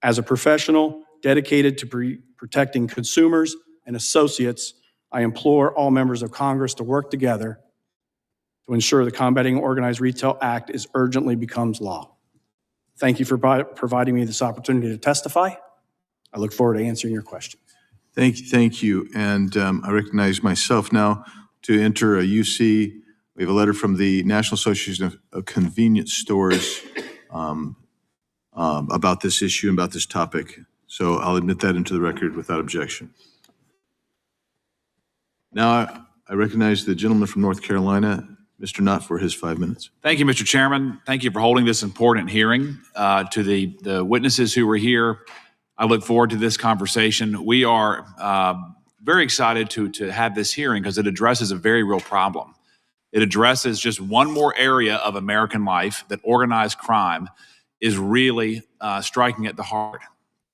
Speaker 9: As a professional dedicated to protecting consumers and associates, I implore all members of Congress to work together to ensure the Combating Organized Retail Act urgently becomes law. Thank you for providing me this opportunity to testify. I look forward to answering your questions.
Speaker 1: Thank you. And I recognize myself now to enter a UC. We have a letter from the National Association of Convenience Stores about this issue and about this topic. So I'll admit that into the record without objection. Now I recognize the gentleman from North Carolina, Mr. Knott, for his 5 minutes.
Speaker 10: Thank you, Mr. Chairman. Thank you for holding this important hearing. To the witnesses who were here, I look forward to this conversation. We are very excited to have this hearing because it addresses a very real problem. It addresses just one more area of American life that organized crime is really striking at the heart.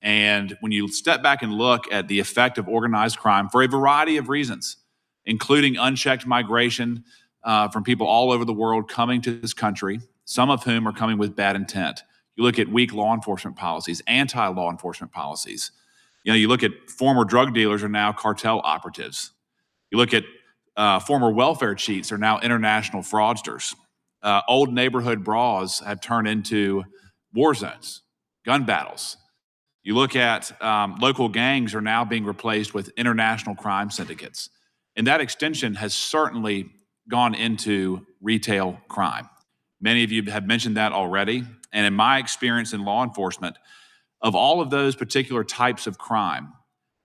Speaker 10: And when you step back and look at the effect of organized crime for a variety of reasons, including unchecked migration from people all over the world coming to this country, some of whom are coming with bad intent. You look at weak law enforcement policies, anti-law enforcement policies. You look at former drug dealers are now cartel operatives. You look at former welfare cheats are now international fraudsters. Old neighborhood brawls have turned into war zones, gun battles. You look at local gangs are now being replaced with international crime syndicates. And that extension has certainly gone into retail crime. Many of you have mentioned that already. And in my experience in law enforcement, of all of those particular types of crime,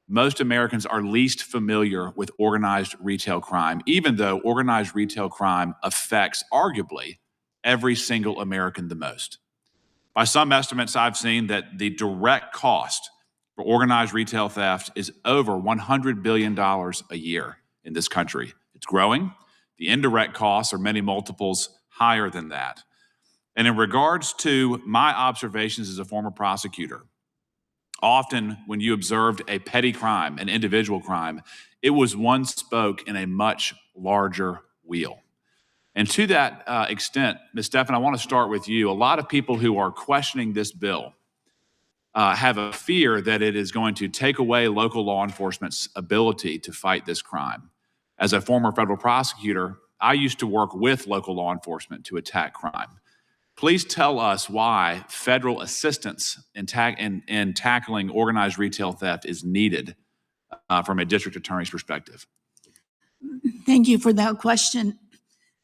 Speaker 10: most Americans are least familiar with organized retail crime, even though organized retail crime affects arguably every single American the most. By some estimates I've seen that the direct cost for organized retail theft is over $100 billion a year in this country. It's growing. The indirect costs are many multiples higher than that. And in regards to my observations as a former prosecutor, often when you observed a petty crime, an individual crime, it was one spoke in a much larger wheel. And to that extent, Ms. Stephan, I want to start with you. A lot of people who are questioning this bill have a fear that it is going to take away local law enforcement's ability to fight this crime. As a former federal prosecutor, I used to work with local law enforcement to attack crime. Please tell us why federal assistance in tackling organized retail theft is needed from a district attorney's perspective.
Speaker 7: Thank you for that question.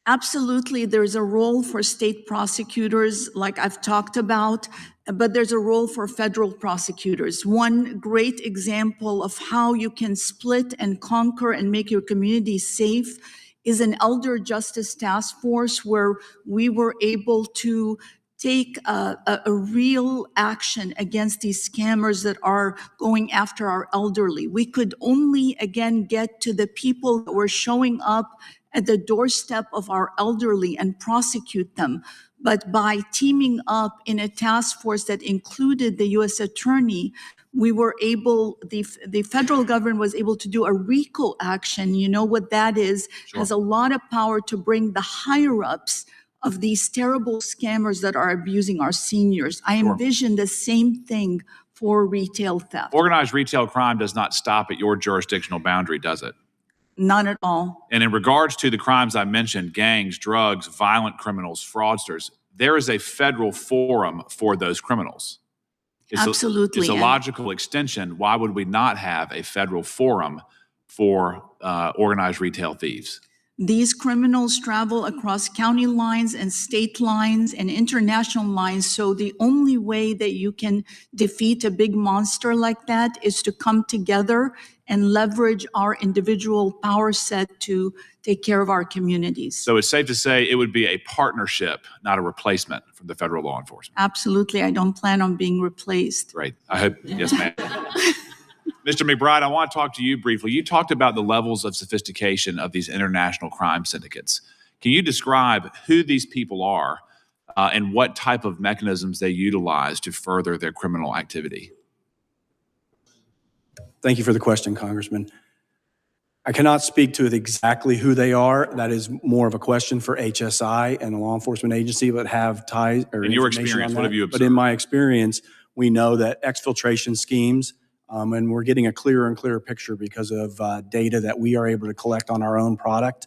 Speaker 7: Absolutely, there's a role for state prosecutors, like I've talked about, but there's a role for federal prosecutors. One great example of how you can split and conquer and make your community safe is an elder justice task force where we were able to take a real action against these scammers that are going after our elderly. We could only, again, get to the people that were showing up at the doorstep of our elderly and prosecute them. But by teaming up in a task force that included the U.S. Attorney, we were able, the federal government was able to do a RICO action. You know what that is?
Speaker 10: Sure.
Speaker 7: Has a lot of power to bring the higher-ups of these terrible scammers that are abusing our seniors. I envision the same thing for retail theft.
Speaker 10: Organized retail crime does not stop at your jurisdictional boundary, does it?
Speaker 7: None at all.
Speaker 10: And in regards to the crimes I mentioned, gangs, drugs, violent criminals, fraudsters, there is a federal forum for those criminals.
Speaker 7: Absolutely.
Speaker 10: It's a
Speaker 7: And
Speaker 10: logical extension. Why would we not have a federal forum for organized retail thieves?
Speaker 7: these criminals travel across county lines and state lines and international lines. So the only way that you can defeat a big monster like that is to come together and leverage our individual power set to take care of our communities.
Speaker 10: So it's safe to say it would be a partnership, not a replacement from the federal law enforcement.
Speaker 7: Absolutely. I don't plan on being replaced.
Speaker 10: Right. I hope, yes, ma'am. Mr. McBride, I want to talk to you briefly. You talked about the levels of sophistication of these international crime syndicates. Can you describe who these people are and what type of mechanisms they utilize to further their criminal activity?
Speaker 9: Thank you for the question, Congressman. I cannot speak to exactly who they are. That is more of a question for HSI and a law enforcement agency, but have ties or
Speaker 10: In your
Speaker 9: information
Speaker 10: experience,
Speaker 9: on
Speaker 10: what
Speaker 9: that.
Speaker 10: have you
Speaker 9: But in
Speaker 10: observed?
Speaker 9: my experience, we know that exfiltration schemes, and we're getting a clearer and clearer picture because of data that we are able to collect on our own product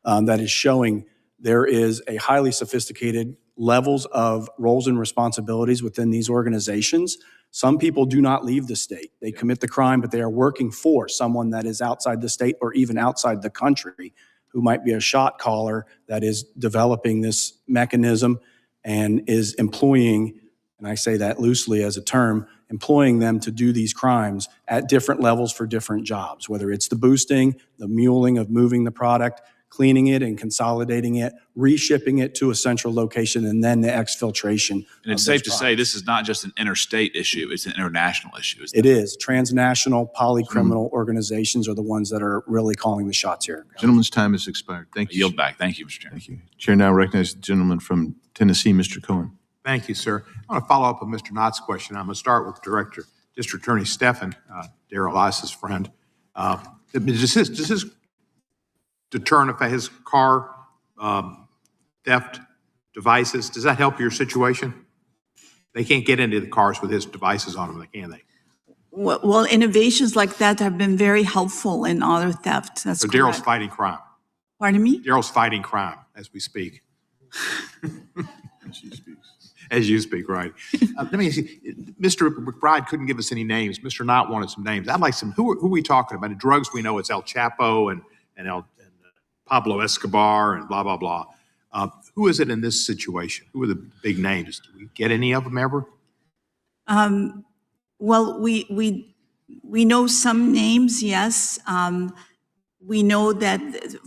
Speaker 9: that is showing there is a highly sophisticated levels of roles and responsibilities within these organizations. Some people do not leave the state. They commit the crime, but they are working for someone that is outside the state or even outside the country who might be a shot caller that is developing this mechanism and is employing, and I say that loosely as a term, employing them to do these crimes at different levels for different jobs, whether it's the boosting, the muling of moving the product, cleaning it and consolidating it, reshipping it to a central location, and then the exfiltration.
Speaker 10: And it's safe to say this is not just an interstate issue, it's an international issue.
Speaker 9: It is. Transnational polycriminal organizations are the ones that are really calling the shots here.
Speaker 1: Gentleman's time has expired. Thank you.
Speaker 10: Yield back. Thank you, Mr. Chairman.
Speaker 1: Thank you. Chair now recognizes the gentleman from Tennessee, Mr. Cohen.
Speaker 3: Thank you, sir. I want to follow up on Mr. Knott's question. I'm going to start with Director, District Attorney Stephan, Darrell Ice's friend. Does this deter if his car theft devices, does that help your situation? They can't get into the cars with his devices on them, can they?
Speaker 7: Well, innovations like that have been very helpful in auto theft. That's
Speaker 3: So Darrell's
Speaker 7: correct.
Speaker 3: fighting crime.
Speaker 7: Pardon me?
Speaker 3: Darrell's fighting crime as we speak. As you speak, right. Let me ask you, Mr. McBride couldn't give us any names. Mr. Knott wanted some names. I'd like some, who are we talking about? The drugs we know it's El Chapo and Pablo Escobar and blah, blah, blah. Who is it in this situation? Who are the big names? Do we get any of them ever?
Speaker 7: Well, we know some names, yes. We know that,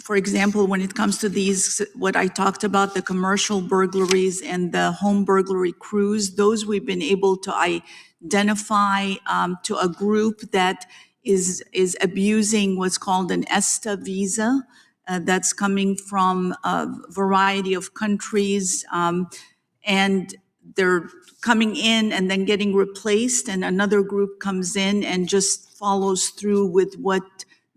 Speaker 7: for example, when it comes to these, what I talked about, the commercial burglaries and the home burglary crews, those we've been able to identify to a group that is abusing what's called an ESTA visa that's coming from a variety of countries. And they're coming in and then getting replaced, and another group comes in and just follows through with what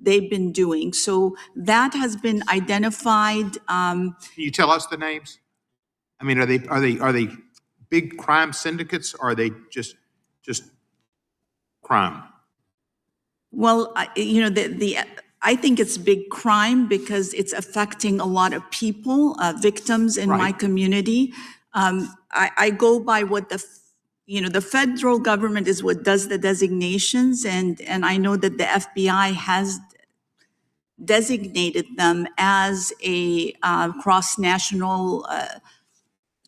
Speaker 7: they've been doing. So that has been identified.
Speaker 3: Can you tell us the names? I mean, are they big crime syndicates, or are they just crime?
Speaker 7: Well, I think it's big crime because it's affecting a lot of people, victims in my community. I go by what the federal government is what does the designations, and I know that the FBI has designated them as a cross-national,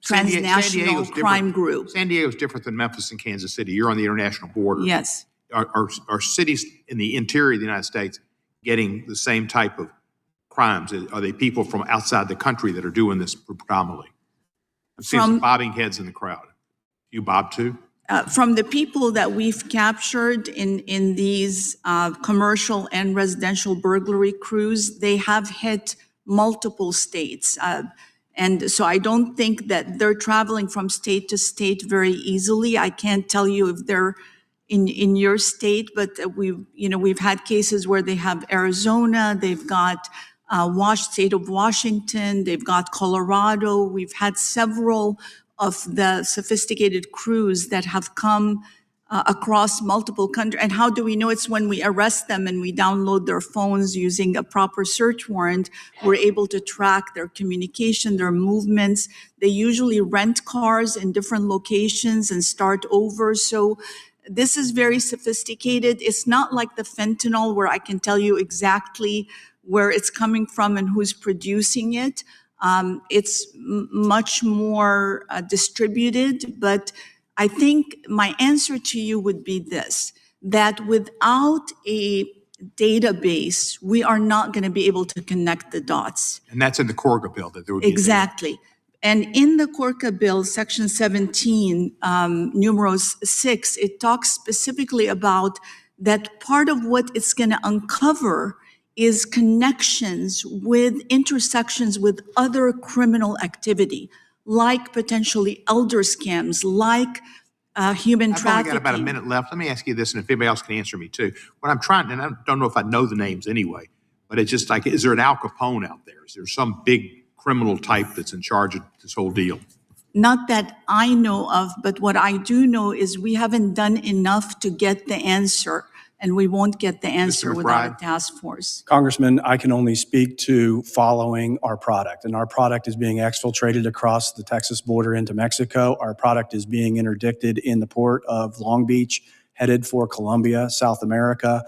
Speaker 7: transnational crime group.
Speaker 3: San Diego's different than Memphis and Kansas City. You're on the international border.
Speaker 7: Yes.
Speaker 3: Are cities in the interior of the United States getting the same type of crimes? Are they people from outside the country that are doing this predominantly? I've seen some bobbing heads in the crowd. You bob too?
Speaker 7: From the people that we've captured in these commercial and residential burglary crews, they have hit multiple states. And so I don't think that they're traveling from state to state very easily. I can't tell you if they're in your state, but we've had cases where they have Arizona, they've got state of Washington, they've got Colorado. We've had several of the sophisticated crews that have come across multiple countries. And how do we know? It's when we arrest them and we download their phones using a proper search warrant, we're able to track their communication, their movements. They usually rent cars in different locations and start over. So this is very sophisticated. It's not like the fentanyl where I can tell you exactly where it's coming from and who's producing it. It's much more distributed, but I think my answer to you would be this, that without a database, we are not going to be able to connect the dots.
Speaker 3: And that's in the Corga bill that there would be.
Speaker 7: Exactly. And in the Corga bill, section 17, numerals 6, it talks specifically about that part of what it's going to uncover is connections with intersections with other criminal activity, like potentially elder scams, like human trafficking.
Speaker 3: I've only got about a minute left. Let me ask you this, and if anybody else can answer me too. What I'm trying, and I don't know if I know the names anyway, but it's just like, is there an Al Capone out there? Is there some big criminal type that's in charge of this whole deal?
Speaker 7: Not that I know of, but what I do know is we haven't done enough to get the answer, and we won't get the answer without a task force.
Speaker 9: Congressman, I can only speak to following our product, and our product is being exfiltrated across the Texas border into Mexico. Our product is being interdicted in the port of Long Beach, headed for Colombia, South America.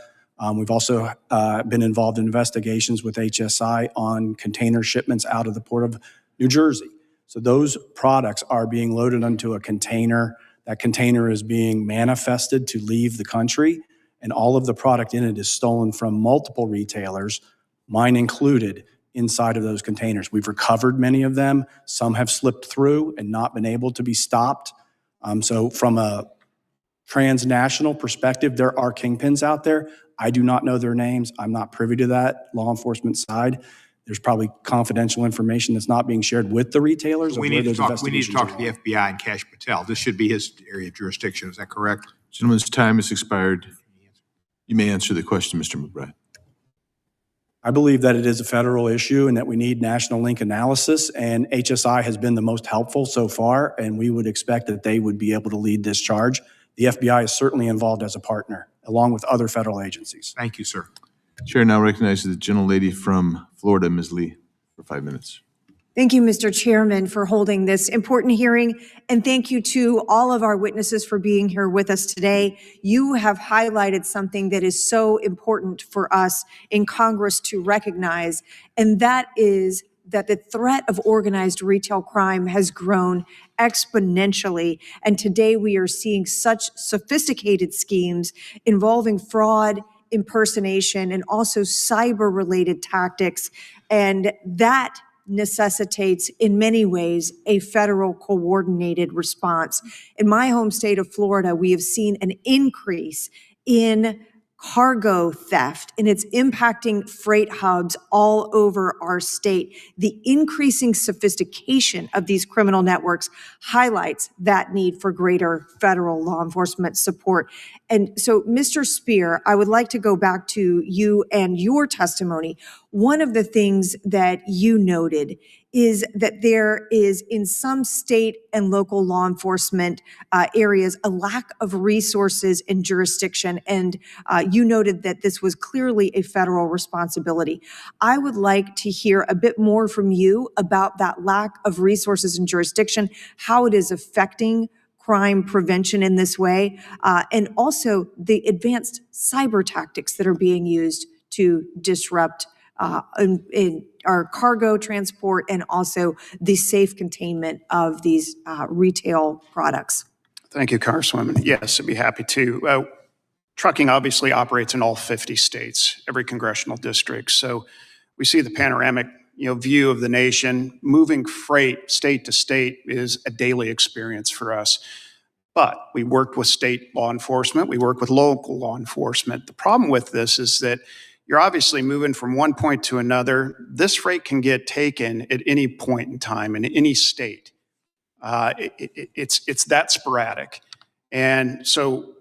Speaker 9: We've also been involved in investigations with HSI on container shipments out of the port of New Jersey. So those products are being loaded onto a container. That container is being manifested to leave the country, and all of the product in it is stolen from multiple retailers, mine included, inside of those containers. We've recovered many of them. Some have slipped through and not been able to be stopped. So from a transnational perspective, there are kingpins out there. I do not know their names. I'm not privy to that law enforcement side. There's probably confidential information that's not being shared with the retailers.
Speaker 3: We need to talk to the FBI and Cash Patel. This should be his area of jurisdiction. Is that correct?
Speaker 1: Gentleman's time has expired. You may answer the question, Mr. McBride.
Speaker 9: I believe that it is a federal issue and that we need national link analysis, and HSI has been the most helpful so far, and we would expect that they would be able to lead this charge. The FBI is certainly involved as a partner, along with other federal agencies.
Speaker 3: Thank you, sir.
Speaker 1: Chair now recognizes the gentlelady from Florida, Ms. Lee, for 5 minutes.
Speaker 11: Thank you, Mr. Chairman, for holding this important hearing, and thank you to all of our witnesses for being here with us today. You have highlighted something that is so important for us in Congress to recognize, and that is that the threat of organized retail crime has grown exponentially, and today we are seeing such sophisticated schemes involving fraud, impersonation, and also cyber-related tactics, and that necessitates, in many ways, a federal coordinated response. In my home state of Florida, we have seen an increase in cargo theft, and it's impacting freight hubs all over our state. The increasing sophistication of these criminal networks highlights that need for greater federal law enforcement support. And so, Mr. Spear, I would like to go back to you and your testimony. One of the things that you noted is that there is, in some state and local law enforcement areas, a lack of resources and jurisdiction. And you noted that this was clearly a federal responsibility. I would like to hear a bit more from you about that lack of resources and jurisdiction, how it is affecting crime prevention in this way, and also the advanced cyber tactics that are being used to disrupt in our cargo transport and also the safe containment of these retail products.
Speaker 8: Thank you, Congresswoman. Yes, I'd be happy to. Trucking obviously operates in all 50 states, every congressional district. So we see the panoramic view of the nation, moving freight state to state is a daily experience for us. But we worked with state law enforcement, we work with local law enforcement. The problem with this is that you're obviously moving from one point to another. This freight can get taken at any point in time in any state. It's that sporadic. And so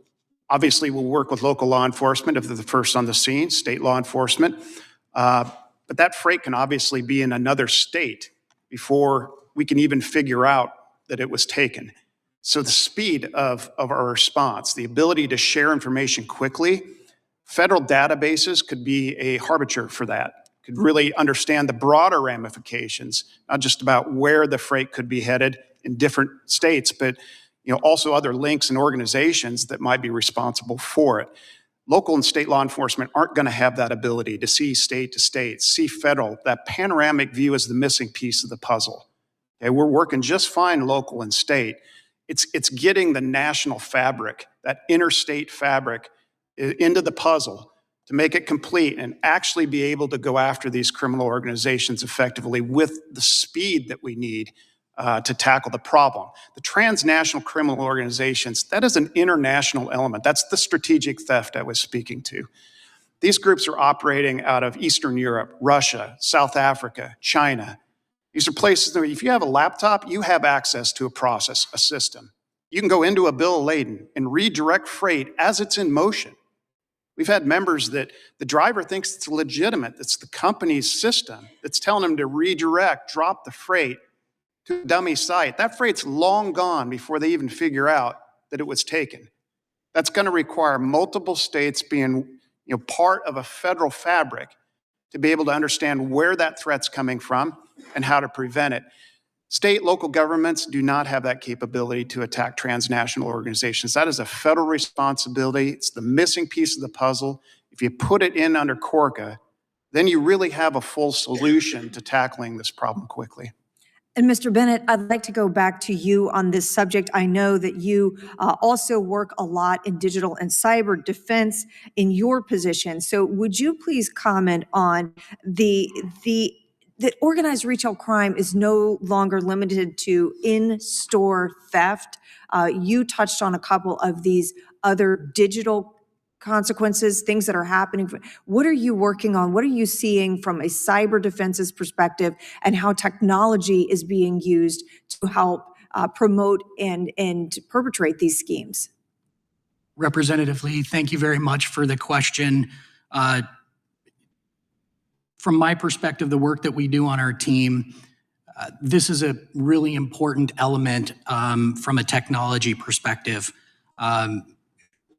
Speaker 8: obviously we'll work with local law enforcement if they're the first on the scene, state law enforcement. But that freight can obviously be in another state before we can even figure out that it was taken. So the speed of our response, the ability to share information quickly, federal databases could be a harbinger for that, could really understand the broader ramifications, not just about where the freight could be headed in different states, but also other links and organizations that might be responsible for it. Local and state law enforcement aren't going to have that ability to see state to state, see federal. That panoramic view is the missing piece of the puzzle. Okay, we're working just fine local and state. It's getting the national fabric, that interstate fabric, into the puzzle to make it complete and actually be able to go after these criminal organizations effectively with the speed that we need to tackle the problem. The transnational criminal organizations, that is an international element. That's the strategic theft I was speaking to. These groups are operating out of Eastern Europe, Russia, South Africa, China. These are places where if you have a laptop, you have access to a process, a system. You can go into a bill of lading and redirect freight as it's in motion. We've had members that the driver thinks it's legitimate. It's the company's system that's telling them to redirect, drop the freight to a dummy site. That freight's long gone before they even figure out that it was taken. That's going to require multiple states being part of a federal fabric to be able to understand where that threat's coming from and how to prevent it. State, local governments do not have that capability to attack transnational organizations. That is a federal responsibility. It's the missing piece of the puzzle. If you put it in under CORCA, then you really have a full solution to tackling this problem quickly.
Speaker 11: And Mr. Bennett, I'd like to go back to you on this subject. I know that you also work a lot in digital and cyber defense in your position. So would you please comment on that organized retail crime is no longer limited to in-store theft? You touched on a couple of these other digital consequences, things that are happening. What are you working on? What are you seeing from a cyber defenses perspective and how technology is being used to help promote and perpetrate these schemes?
Speaker 6: Representative Lee, thank you very much for the question. From my perspective, the work that we do on our team, this is a really important element from a technology perspective.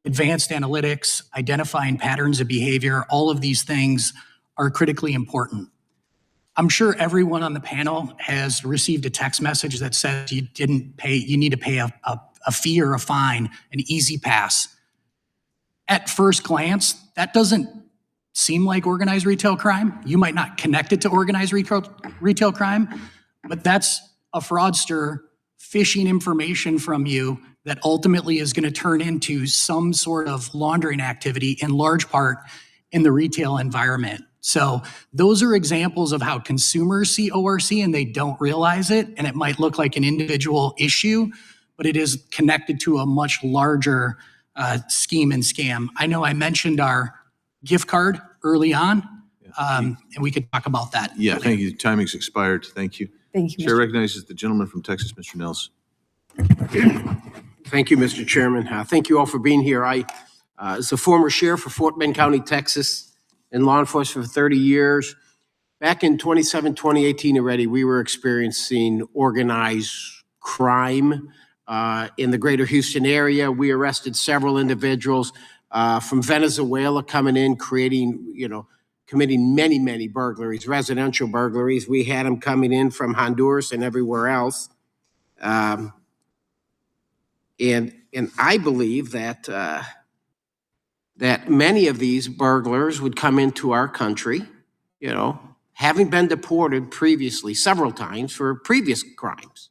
Speaker 6: Advanced analytics, identifying patterns of behavior, all of these things are critically important. I'm sure everyone on the panel has received a text message that says you need to pay a fee or a fine, an easy pass. At first glance, that doesn't seem like organized retail crime. You might not connect it to organized retail crime, but that's a fraudster phishing information from you that ultimately is going to turn into some sort of laundering activity, in large part in the retail environment. So those are examples of how consumers see ORC and they don't realize it, and it might look like an individual issue, but it is connected to a much larger scheme and scam. I know I mentioned our gift card early on, and we could talk about that.
Speaker 1: Yeah, thank you. Timing's expired. Thank you.
Speaker 11: Thank you.
Speaker 1: Chair recognizes the gentleman from Texas, Mr. Nelson.
Speaker 12: Thank you, Mr. Chairman. Thank you all for being here. I, as a former sheriff for Fort Bend County, Texas, in law enforcement for 30 years, back in 2018 already, we were experiencing organized crime in the greater Houston area. We arrested several individuals from Venezuela coming in, committing many burglaries, residential burglaries. We had them coming in from Honduras and everywhere else. And I believe that that many of these burglars would come into our country, having been deported previously several times for previous crimes.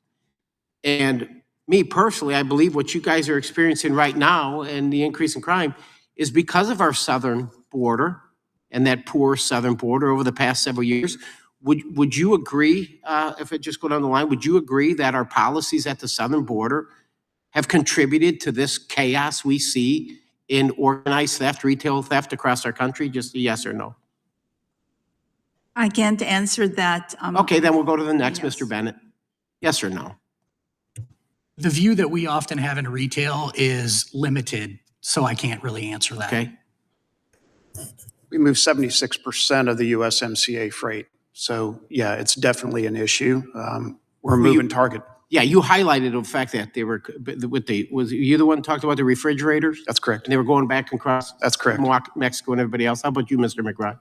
Speaker 12: And me personally, I believe what you guys are experiencing right now and the increase in crime is because of our southern border and that poor southern border over the past several years. Would you agree, if it just go down the line, would you agree that our policies at the southern border have contributed to this chaos we see in organized theft, retail theft across our country? Just a yes or no.
Speaker 7: I can't answer that.
Speaker 12: Okay, then we'll go to the next,
Speaker 7: Yes.
Speaker 12: Mr. Bennett. Yes or no?
Speaker 6: The view that we often have in retail is limited, so I can't really answer that.
Speaker 12: Okay.
Speaker 8: We move 76% of the USMCA freight. So yeah, it's definitely an issue. We're a moving target.
Speaker 12: Yeah, you highlighted the fact that they were with was you the one who talked about the refrigerators?
Speaker 8: That's correct.
Speaker 12: And they were going back and across
Speaker 8: That's correct.
Speaker 12: Mexico and everybody else. How about you, Mr. McBride?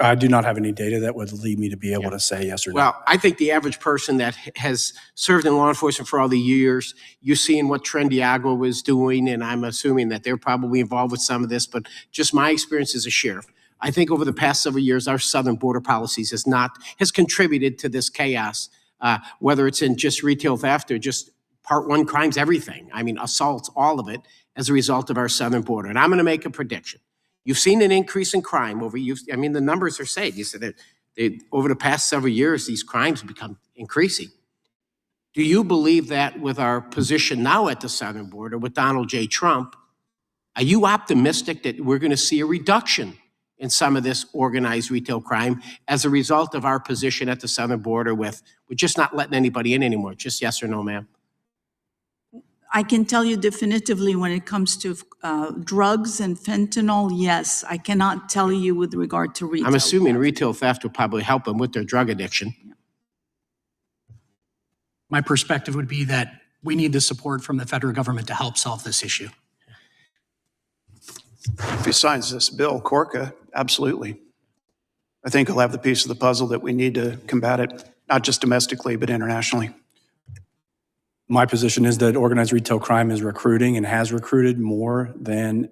Speaker 9: I do not have any data that would lead me to be able to say yes or no.
Speaker 12: Well, I think the average person that has served in law enforcement for all the years, you're seeing what Trendiago was doing, and I'm assuming that they're probably involved with some of this, but just my experience as a sheriff, I think over the past several years, our southern border policies has contributed to this chaos, whether it's in just retail theft or just Part 1 crimes, everything. I mean, assaults, all of it, as a result of our southern border. And I'm going to make a prediction. You've seen an increase in crime I mean, the numbers are saying, you said that over the past several years, these crimes have become increasing. Do you believe that with our position now at the southern border with Donald J. Trump, are you optimistic that we're going to see a reduction in some of this organized retail crime as a result of our position at the southern border with we're just not letting anybody in anymore? Just yes or no, ma'am?
Speaker 7: I can tell you definitively when it comes to drugs and fentanyl, yes. I cannot tell you with regard to retail.
Speaker 12: I'm assuming
Speaker 7: theft.
Speaker 12: retail theft will probably help them with their drug addiction.
Speaker 6: My perspective would be that we need the support from the federal government to help solve this issue.
Speaker 8: If he signs this bill, Corca, absolutely. I think he'll have the piece of the puzzle that we need to combat it, not just domestically, but internationally.
Speaker 9: My position is that organized retail crime is recruiting and has recruited more than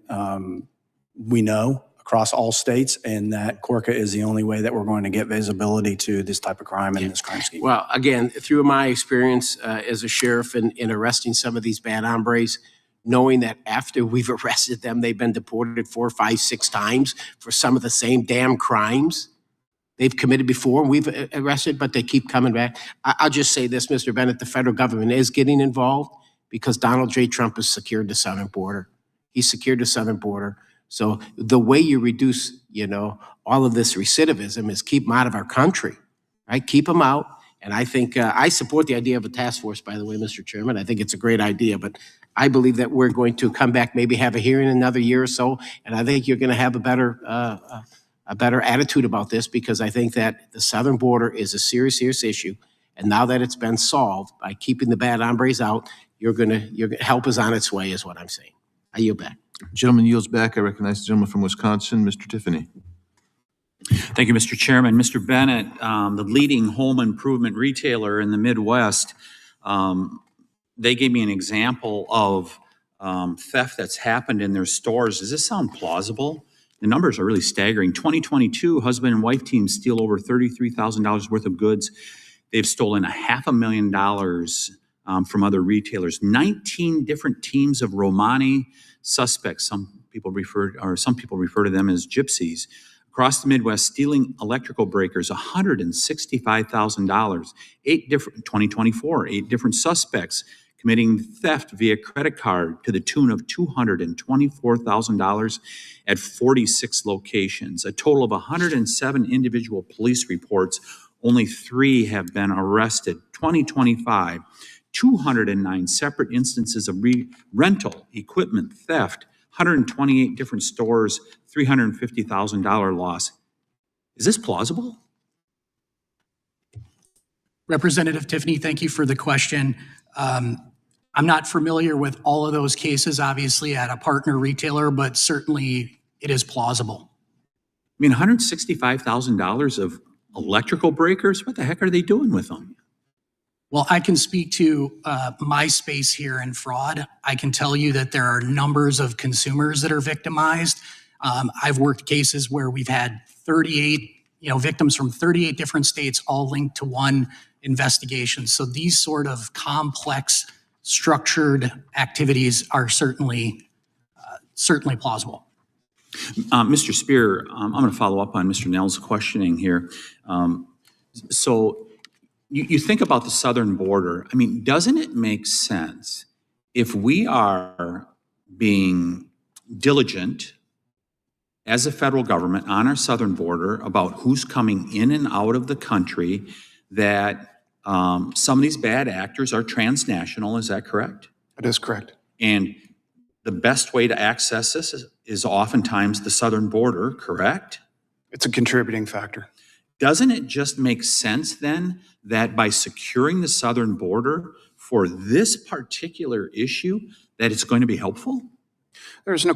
Speaker 9: we know across all states, and that Corca is the only way that we're going to get visibility to this type of crime and this crime scheme.
Speaker 12: Well, again, through my experience as a sheriff in arresting some of these bad hombres, knowing that after we've arrested them, they've been deported 4, 5, 6 times for some of the same damn crimes they've committed before, we've arrested, but they keep coming back. I'll just say this, Mr. Bennett, the federal government is getting involved because Donald J. Trump has secured the southern border. He's secured the southern border. So the way you reduce, all of this recidivism is keep them out of our country, right? Keep them out. And I think I support the idea of a task force, by the way, Mr. Chairman. I think it's a great idea, but I believe that we're going to come back, maybe have a hearing in another year or so, and I think you're going to have a better attitude about this because I think that the southern border is a serious, serious issue. And now that it's been solved by keeping the bad hombres out, help is on its way is what I'm saying. I yield back.
Speaker 1: Gentleman yields back. I recognize the gentleman from Wisconsin, Mr. Tiffany.
Speaker 13: Thank you, Mr. Chairman. Mr. Bennett, the leading home improvement retailer in the Midwest, they gave me an example of theft that's happened in their stores. Does this sound plausible? The numbers are really staggering. 2022, husband and wife teams steal over $33,000 worth of goods. They've stolen $500,000 from other retailers. 19 different teams of Romani suspects. Some people refer to them as gypsies. Across the Midwest, stealing electrical breakers, $165,000. 2024, 8 different suspects committing theft via credit card to the tune of $224,000 at 46 locations. A total of 107 individual police reports. Only 3 have been arrested. 2025, 209 separate instances of rental equipment theft, 128 different stores, $350,000 loss. Is this plausible?
Speaker 6: Representative Tiffany, thank you for the question. I'm not familiar with all of those cases, obviously, at a partner retailer, but certainly it is plausible.
Speaker 13: I mean, $165,000 of electrical breakers? What the heck are they doing with them?
Speaker 6: Well, I can speak to my space here in fraud. I can tell you that there are numbers of consumers that are victimized. I've worked cases where we've had 38, victims from 38 different states all linked to one investigation. So these sort of complex, structured activities are certainly plausible.
Speaker 13: Mr. Spear, I'm going to follow up on Mr. Nell's questioning here. So you think about the southern border. I mean, doesn't it make sense if we are being diligent as a federal government on our southern border about who's coming in and out of the country, that some of these bad actors are transnational? Is that correct?
Speaker 8: That is correct.
Speaker 13: And the best way to access this is oftentimes the southern border, correct?
Speaker 8: It's a contributing factor.
Speaker 13: Doesn't it just make sense then that by securing the southern border for this particular issue, that it's going to be helpful?
Speaker 8: There's no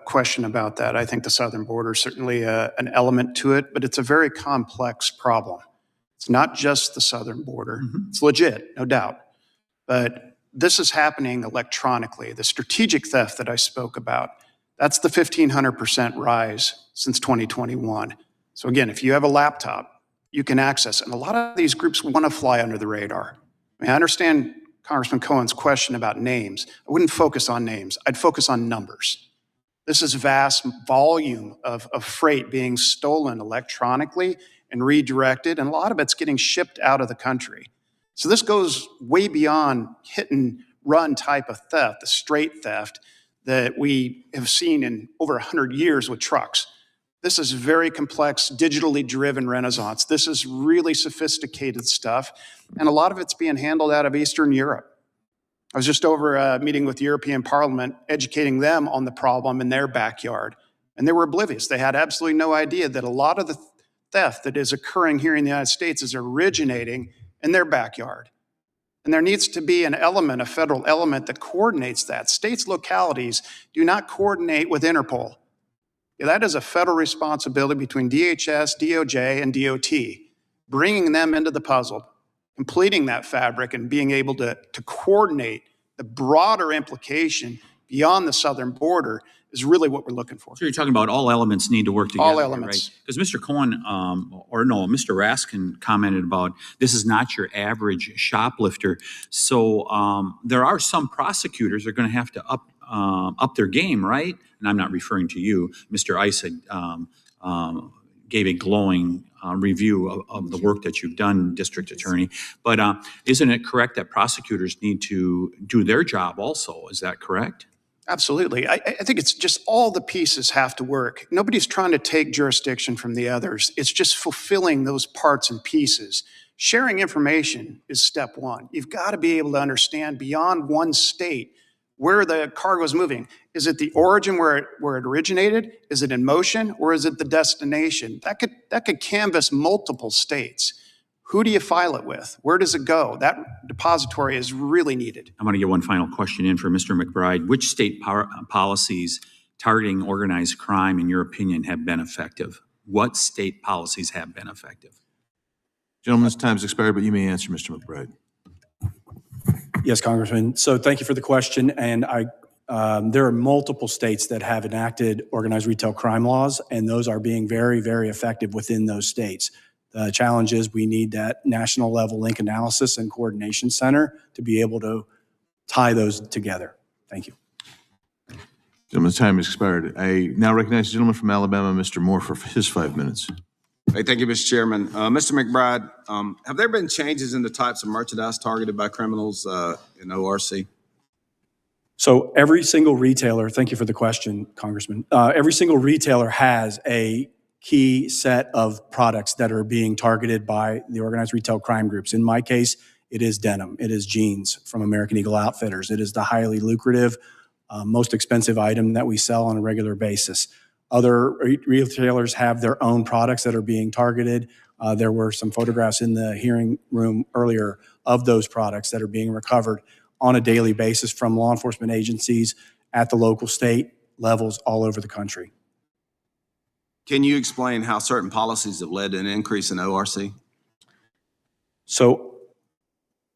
Speaker 8: question about that. I think the southern border is certainly an element to it, but it's a very complex problem. It's not just the southern border. It's legit, no doubt. But this is happening electronically. The strategic theft that I spoke about, that's the 1,500% rise since 2021. So again, if you have a laptop, you can access it. And a lot of these groups want to fly under the radar. I mean, I understand Congressman Cohen's question about names. I wouldn't focus on names. I'd focus on numbers. This is vast volume of freight being stolen electronically and redirected, and a lot of it's getting shipped out of the country. So this goes way beyond hit and run type of theft, the straight theft that we have seen in over 100 years with trucks. This is very complex, digitally driven renaissance. This is really sophisticated stuff, and a lot of it's being handled out of Eastern Europe. I was just over a meeting with the European Parliament, educating them on the problem in their backyard, and they were oblivious. They had absolutely no idea that a lot of the theft that is occurring here in the United States is originating in their backyard. And there needs to be an element, a federal element that coordinates that. States, localities do not coordinate with Interpol. That is a federal responsibility between DHS, DOJ, and DOT. Bringing them into the puzzle, completing that fabric, and being able to coordinate the broader implication beyond the southern border is really what we're looking for.
Speaker 13: So you're talking about all elements need to work together.
Speaker 8: All elements.
Speaker 13: Right? Because Mr. Cohen, Mr. Raskin commented about this is not your average shoplifter. So there are some prosecutors that are going to have to up their game, right? And I'm not referring to you. Mr. Ice gave a glowing review of the work that you've done, District Attorney. But isn't it correct that prosecutors need to do their job also? Is that correct?
Speaker 8: Absolutely. I think it's just all the pieces have to work. Nobody's trying to take jurisdiction from the others. It's just fulfilling those parts and pieces. Sharing information is step one. You've got to be able to understand beyond one state where the cargo is moving. Is it the origin where it originated? Is it in motion, or is it the destination? That could canvass multiple states. Who do you file it with? Where does it go? That depository is really needed.
Speaker 13: I'm going to get one final question in for Mr. McBride. Which state policies targeting organized crime, in your opinion, have been effective? What state policies have been effective?
Speaker 1: Gentleman's time's expired, but you may answer, Mr. McBride.
Speaker 9: Yes, Congressman. So thank you for the question. And there are multiple states that have enacted organized retail crime laws, and those are being very, very effective within those states. The challenge is we need that national level link analysis and coordination center to be able to tie those together. Thank you.
Speaker 1: Gentleman's time has expired. I now recognize the gentleman from Alabama, Mr. Moore, for his 5 minutes.
Speaker 14: Hey, thank you, Mr. Chairman. Mr. McBride, have there been changes in the types of merchandise targeted by criminals in ORC?
Speaker 9: So every single retailer, thank you for the question, Congressman. Every single retailer has a key set of products that are being targeted by the organized retail crime groups. In my case, it is denim. It is jeans from American Eagle Outfitters. It is the highly lucrative, most expensive item that we sell on a regular basis. Other retailers have their own products that are being targeted. There were some photographs in the hearing room earlier of those products that are being recovered on a daily basis from law enforcement agencies at the local, state levels all over the country.
Speaker 14: Can you explain how certain policies have led to an increase in ORC?
Speaker 9: So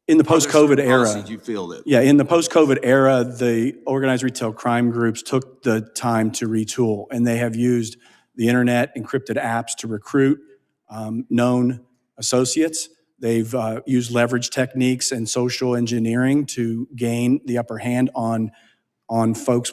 Speaker 9: in the post-COVID era,
Speaker 14: you feel that?
Speaker 9: Yeah, in the post-COVID era, the organized retail crime groups took the time to retool, and they have used the internet encrypted apps to recruit known associates. They've used leverage techniques and social engineering to gain the upper hand on on folks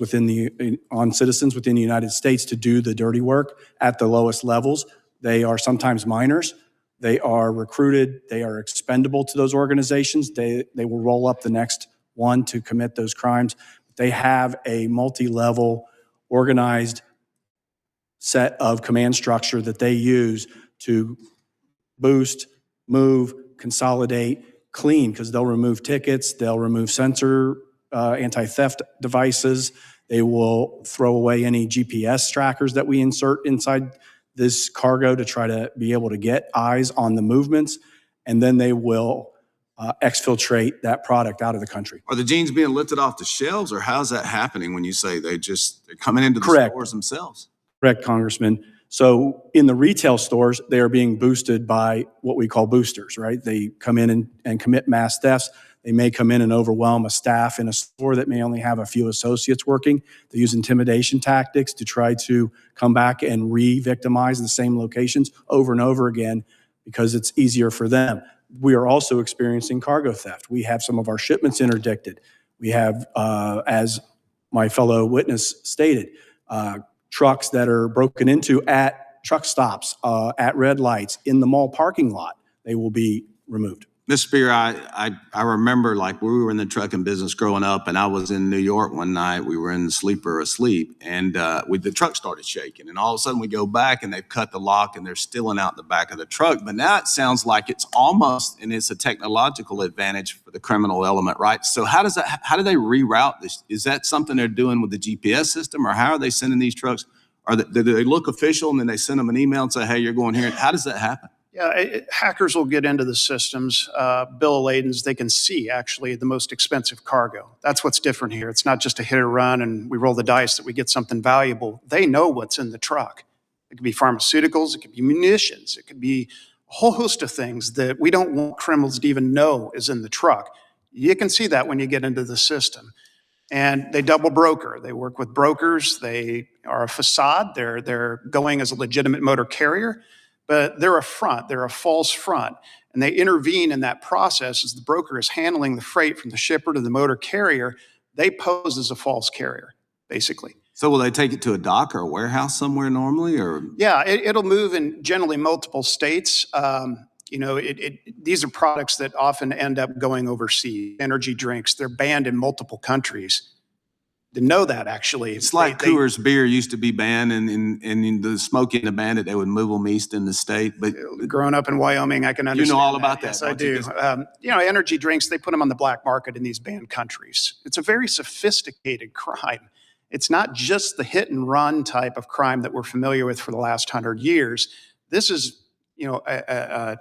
Speaker 9: on citizens within the United States to do the dirty work at the lowest levels. They are sometimes minors. They are recruited. They are expendable to those organizations. They will roll up the next one to commit those crimes. They have a multi-level organized set of command structure that they use to boost, move, consolidate, clean, because they'll remove tickets, they'll remove sensor anti-theft devices, they will throw away any GPS trackers that we insert inside this cargo to try to be able to get eyes on the movements, and then they will exfiltrate that product out of the country.
Speaker 14: Are the jeans being lifted off the shelves, or how's that happening when you say they're coming into the
Speaker 9: Correct.
Speaker 14: stores themselves?
Speaker 9: Correct, Congressman. So in the retail stores, they are being boosted by what we call boosters, right? They come in and commit mass thefts. They may come in and overwhelm a staff in a store that may only have a few associates working. They use intimidation tactics to try to come back and re-victimize the same locations over and over again because it's easier for them. We are also experiencing cargo theft. We have some of our shipments interdicted. We have, as my fellow witness stated, trucks that are broken into at truck stops, at red lights, in the mall parking lot. They will be removed.
Speaker 14: Mr. Spear, I remember like we were in the trucking business growing up, and I was in New York one night. We were in the sleeper asleep, and the truck started shaking. And all of a sudden we go back, and they've cut the lock, and they're stealing out the back of the truck. But now it sounds like it's almost, and it's a technological advantage for the criminal element, right? So how do they reroute this? Is that something they're doing with the GPS system, or how are they sending these trucks? Do they look official, and then they send them an email and say, hey, you're going here? How does that happen?
Speaker 8: Yeah, hackers will get into the systems, bill of ladens. They can see actually the most expensive cargo. That's what's different here. It's not just a hit or run and we roll the dice that we get something valuable. They know what's in the truck. It could be pharmaceuticals, it could be munitions, it could be a whole host of things that we don't want criminals to even know is in the truck. You can see that when you get into the system. And they double broker. They work with brokers. They are a facade. They're going as a legitimate motor carrier. But they're a front, they're a false front, and they intervene in that process as the broker is handling the freight from the shipper to the motor carrier. They pose as a false carrier, basically.
Speaker 14: So will they take it to a dock or a warehouse somewhere normally, or?
Speaker 8: Yeah, it'll move in generally multiple states. These are products that often end up going overseas. Energy drinks, they're banned in multiple countries. To know that, actually.
Speaker 14: It's like Coors beer used to be banned, and in the Smoky and the Bandit, they would move them east in the state. But
Speaker 8: growing up in Wyoming, I can understand.
Speaker 14: You know all about that.
Speaker 8: Yes, I do. Energy drinks, they put them on the black market in these banned countries. It's a very sophisticated crime. It's not just the hit and run type of crime that we're familiar with for the last 100 years. This is, a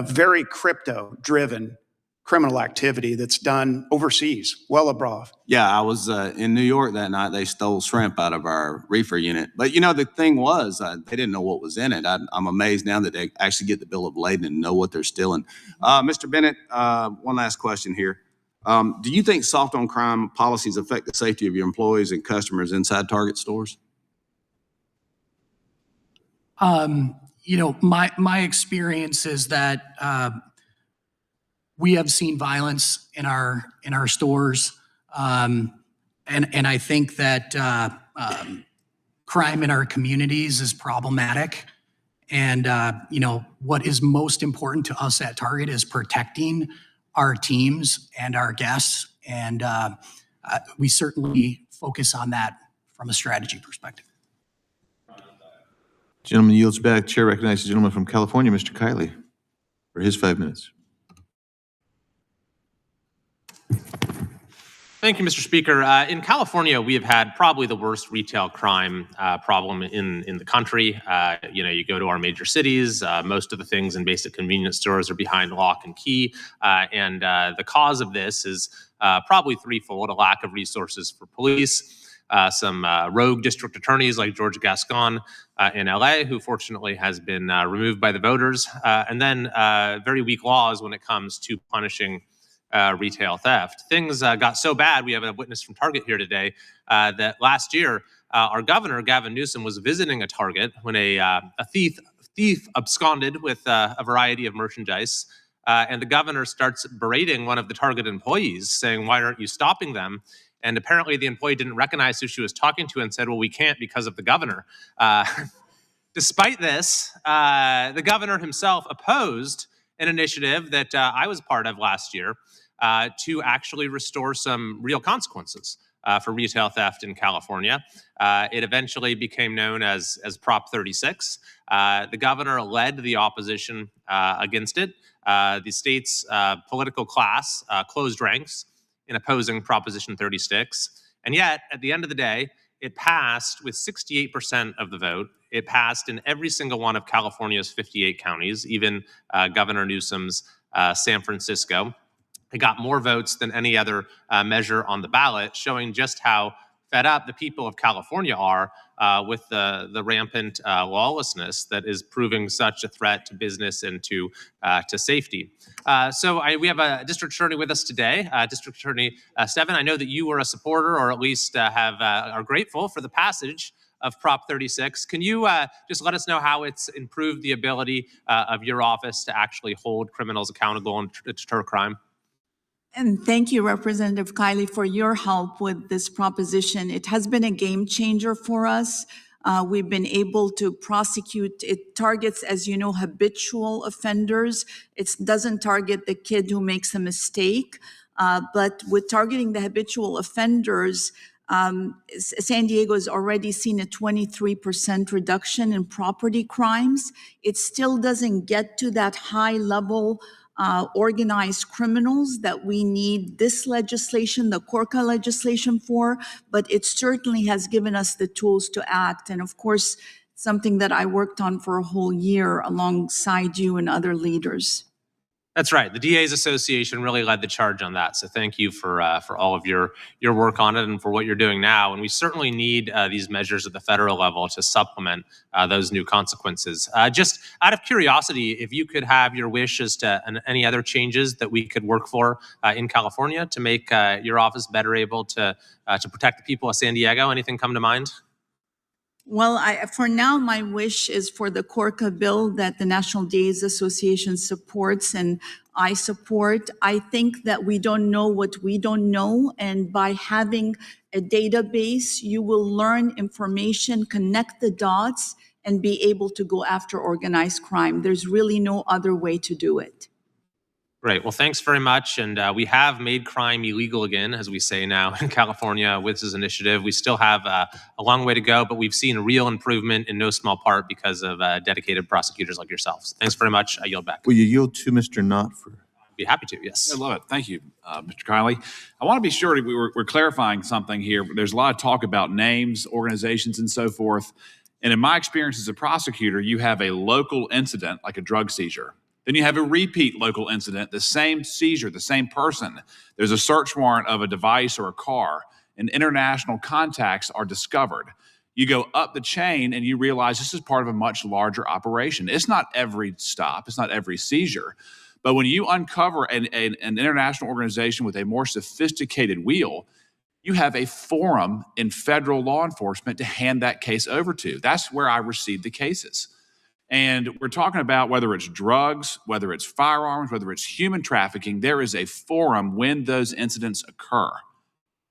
Speaker 8: very crypto-driven criminal activity that's done overseas, well abroad.
Speaker 14: Yeah, I was in New York that night. They stole shrimp out of our reefer unit. But, the thing was, they didn't know what was in it. I'm amazed now that they actually get the bill of lading and know what they're stealing. Mr. Bennett, one last question here. Do you think soft on crime policies affect the safety of your employees and customers inside Target stores?
Speaker 6: My experience is that we have seen violence in our stores, and I think that crime in our communities is problematic. And what is most important to us at Target is protecting our teams and our guests, and we certainly focus on that from a strategy perspective.
Speaker 1: Gentleman yields back. Chair recognizes the gentleman from California, Mr. Kiley, for his 5 minutes.
Speaker 15: Thank you, Mr. Speaker. In California, we have had probably the worst retail crime problem in the country. You go to our major cities, most of the things in basic convenience stores are behind lock and key. And the cause of this is probably threefold: a lack of resources for police, some rogue district attorneys like George Gascon in LA, who fortunately has been removed by the voters, and then very weak laws when it comes to punishing retail theft. Things got so bad, we have a witness from Target here today, that last year, our governor, Gavin Newsom, was visiting a Target when a thief absconded with a variety of merchandise, and the governor starts berating one of the Target employees, saying, "Why aren't you stopping them?" And apparently the employee didn't recognize who she was talking to and said, well, we can't because of the governor. Despite this, the governor himself opposed an initiative that I was part of last year to actually restore some real consequences for retail theft in California. It eventually became known as Prop 36. The governor led the opposition against it. The state's political class closed ranks in opposing Proposition 36. And yet, at the end of the day, it passed with 68% of the vote. It passed in every single one of California's 58 counties, even Governor Newsom's San Francisco. It got more votes than any other measure on the ballot, showing just how fed up the people of California are with the rampant lawlessness that is proving such a threat to business and to safety. We have a district attorney with us today, District Attorney Stephan. I know that you were a supporter, or at least are grateful for the passage of Prop 36. Can you just let us know how it's improved the ability of your office to actually hold criminals accountable and deter crime?
Speaker 7: And thank you, Representative Kiley, for your help with this proposition. It has been a game changer for us. We've been able to prosecute. It targets, as you know, habitual offenders. It doesn't target the kid who makes a mistake. But with targeting the habitual offenders, San Diego has already seen a 23% reduction in property crimes. It still doesn't get to that high level organized criminals that we need this legislation, the Corca legislation for, but it certainly has given us the tools to act. And of course, something that I worked on for a whole year alongside you and other leaders.
Speaker 15: That's right. The DA's Association really led the charge on that. So thank you for all of your work on it and for what you're doing now. And we certainly need these measures at the federal level to supplement those new consequences. Just out of curiosity, if you could have your wish as to any other changes that we could work for in California to make your office better able to protect the people of San Diego, anything come to mind?
Speaker 7: Well, for now, my wish is for the Corca bill that the National DA's Association supports and I support. I think that we don't know what we don't know. And by having a database, you will learn information, connect the dots, and be able to go after organized crime. There's really no other way to do it.
Speaker 15: Great. Well, thanks very much. And we have made crime illegal again, as we say now in California with this initiative. We still have a long way to go, but we've seen a real improvement in no small part because of dedicated prosecutors like yourselves. Thanks very much. I yield back.
Speaker 1: Will you yield to Mr. Knott for?
Speaker 15: I'd be happy to, yes.
Speaker 10: I love it. Thank you, Mr. Kiley. I want to be sure we're clarifying something here. There's a lot of talk about names, organizations, and so forth. And in my experience as a prosecutor, you have a local incident like a drug seizure. Then you have a repeat local incident, the same seizure, the same person. There's a search warrant of a device or a car, and international contacts are discovered. You go up the chain and you realize this is part of a much larger operation. It's not every stop, it's not every seizure. But when you uncover an international organization with a more sophisticated wheel, you have a forum in federal law enforcement to hand that case over to. That's where I receive the cases. And we're talking about whether it's drugs, whether it's firearms, whether it's human trafficking, there is a forum when those incidents occur.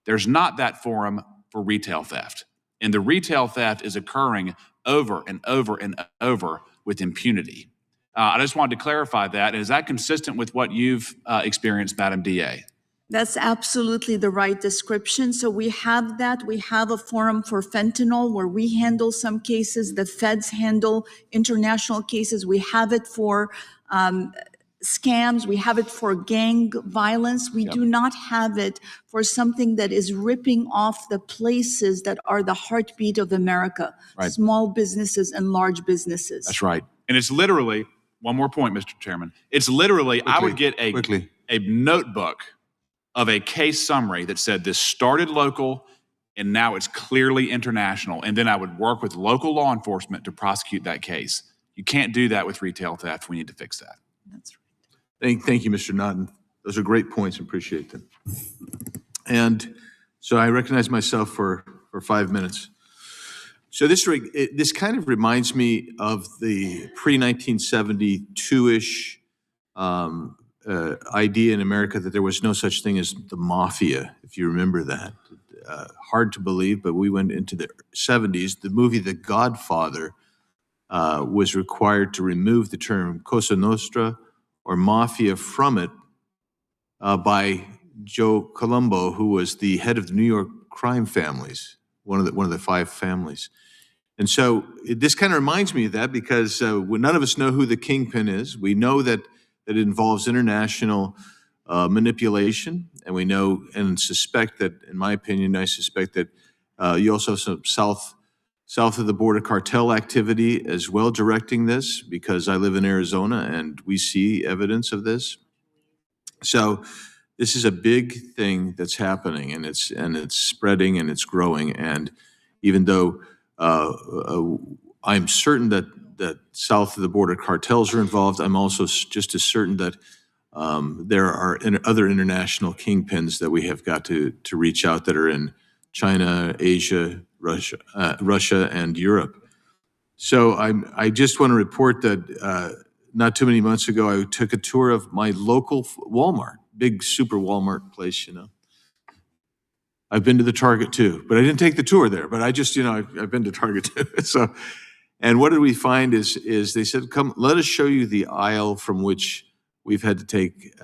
Speaker 10: There's not that forum for retail theft. And the retail theft is occurring over and over and over with impunity. I just wanted to clarify that. Is that consistent with what you've experienced, Madam DA?
Speaker 7: That's absolutely the right description. So we have that. We have a forum for fentanyl where we handle some cases. The feds handle international cases. We have it for scams. We have it for gang violence. We do not have it for something that is ripping off the places that are the heartbeat of America, small businesses and large businesses.
Speaker 10: That's right. And it's literally, one more point, Mr. Chairman. It's literally, I would get a notebook of a case summary that said this started local and now it's clearly international. And then I would work with local law enforcement to prosecute that case. You can't do that with retail theft. We need to fix that.
Speaker 7: That's right.
Speaker 1: Thank you, Mr. Naughton. Those are great points. Appreciate them. And so I recognize myself for 5 minutes. So this kind of reminds me of the pre-1972-ish idea in America that there was no such thing as the mafia, if you remember that. hard to believe, but we went into the 70s. The movie The Godfather was required to remove the term Cosa Nostra or mafia from it by Joe Colombo, who was the head of the New York crime families, one of the 5 families. And so this kind of reminds me of that because none of us know who the kingpin is. We know that it involves international manipulation, and we know and suspect that, in my opinion, I suspect that you also have some south of the border cartel activity as well directing this, because I live in Arizona and we see evidence of this. So this is a big thing that's happening, and it's spreading and it's growing. And even though I'm certain that south of the border cartels are involved, I'm also just as certain that there are other international kingpins that we have got to reach out that are in China, Asia, Russia, and Europe. So I just want to report that not too many months ago, I took a tour of my local Walmart, big super Walmart place, you know. I've been to the Target too, but I didn't take the tour there. But I just, I've been to Target too. So, and what did we find is they said, come, let us show you the aisle from which we've had to take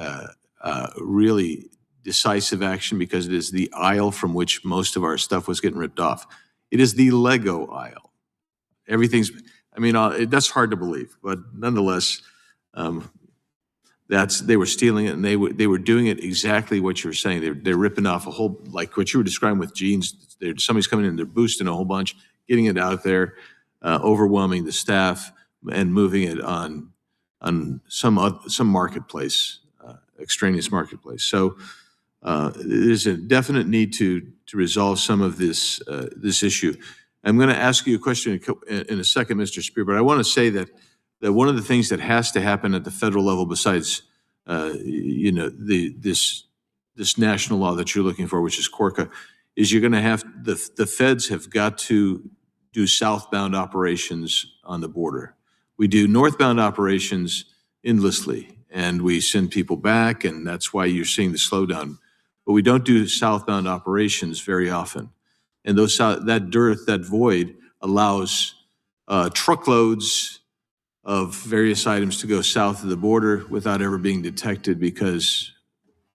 Speaker 1: really decisive action, because it is the aisle from which most of our stuff was getting ripped off. It is the Lego aisle. Everything's, that's hard to believe, but nonetheless, they were stealing it, and they were doing it exactly what you were saying. They're ripping off a whole, like what you were describing with jeans. Somebody's coming in, they're boosting a whole bunch, getting it out there, overwhelming the staff, and moving it on some marketplace, extraneous marketplace. So there's a definite need to resolve some of this issue. I'm going to ask you a question in a second, Mr. Spear, but I want to say that one of the things that has to happen at the federal level, besides this national law that you're looking for, which is CORCA, is you're going to have the feds have got to do southbound operations on the border. We do northbound operations endlessly, and we send people back, and that's why you're seeing the slowdown. But we don't do southbound operations very often, and that dearth, that void, allows truckloads of various items to go south of the border without ever being detected, because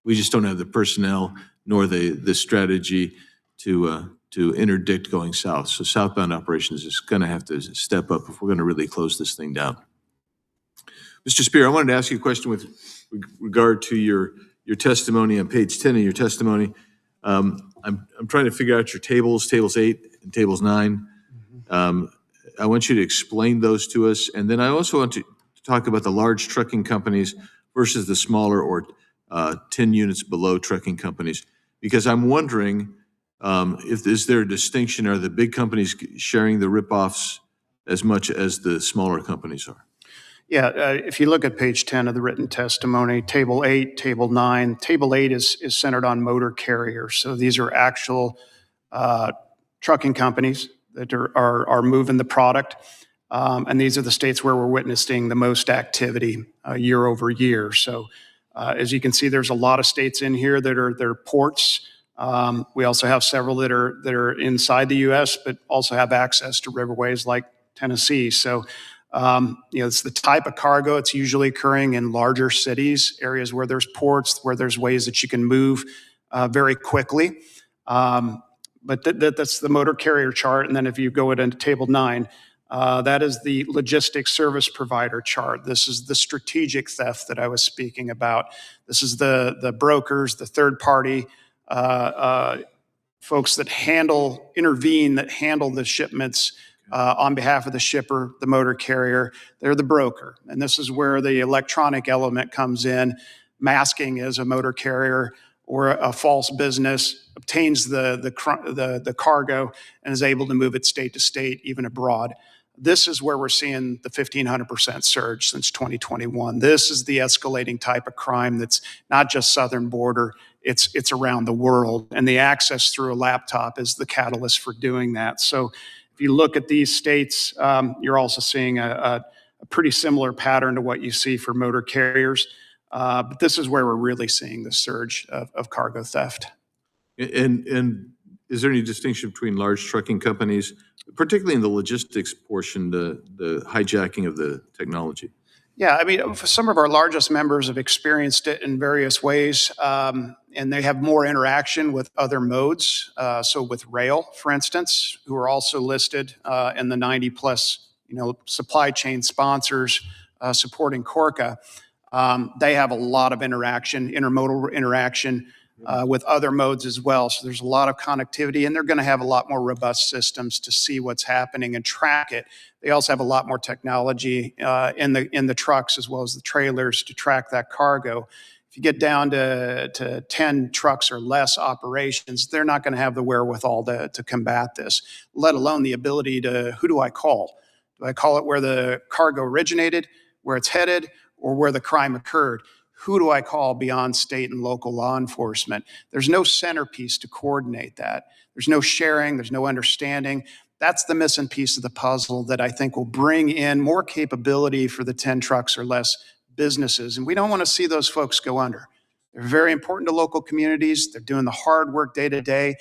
Speaker 1: we just don't have the personnel nor the strategy to interdict going south. So southbound operations is going to have to step up if we're going to really close this thing down. Mr. Spear, I wanted to ask you a question with regard to your testimony on page 10 of your testimony. I'm trying to figure out your tables 8 and tables 9. I want you to explain those to us. And then I also want to talk about the large trucking companies versus the smaller or 10 units below trucking companies, because I'm wondering is there a distinction? Are the big companies sharing the ripoffs as much as the smaller companies are?
Speaker 8: Yeah, if you look at page 10 of the written testimony, table 8, table 9, table 8 is centered on motor carriers. So these are actual trucking companies that are moving the product. And these are the states where we're witnessing the most activity year over year. So as you can see, there's a lot of states in here that are ports. We also have several that are inside the U.S., but also have access to riverways like Tennessee. So it's the type of cargo. It's usually occurring in larger cities, areas where there's ports, where there's ways that you can move very quickly. But that's the motor carrier chart. And then if you go into table 9, that is the logistics service provider chart. This is the strategic theft that I was speaking about. This is the brokers, the third party folks that intervene, that handle the shipments on behalf of the shipper, the motor carrier. They're the broker. And this is where the electronic element comes in, masking as a motor carrier or a false business, obtains the cargo and is able to move it state to state, even abroad. This is where we're seeing the 1,500% surge since 2021. This is the escalating type of crime that's not just southern border, it's around the world. And the access through a laptop is the catalyst for doing that. So if you look at these states, you're also seeing a pretty similar pattern to what you see for motor carriers. But this is where we're really seeing the surge of cargo theft.
Speaker 1: And is there any distinction between large trucking companies, particularly in the logistics portion, the hijacking of the technology?
Speaker 8: Yeah, I mean, some of our largest members have experienced it in various ways, and they have more interaction with other modes. So with rail, for instance, who are also listed in the 90 plus, supply chain sponsors supporting Corca, they have a lot of interaction, intermodal interaction with other modes as well. So there's a lot of connectivity, and they're going to have a lot more robust systems to see what's happening and track it. They also have a lot more technology in the trucks as well as the trailers to track that cargo. If you get down to 10 trucks or less operations, they're not going to have the wherewithal to combat this, let alone the ability to, who do I call? Do I call it where the cargo originated, where it's headed, or where the crime occurred? Who do I call beyond state and local law enforcement? There's no centerpiece to coordinate that. There's no sharing, there's no understanding. That's the missing piece of the puzzle that I think will bring in more capability for the 10 trucks or less businesses. And we don't want to see those folks go under. They're very important to local communities. They're doing the hard work day to day.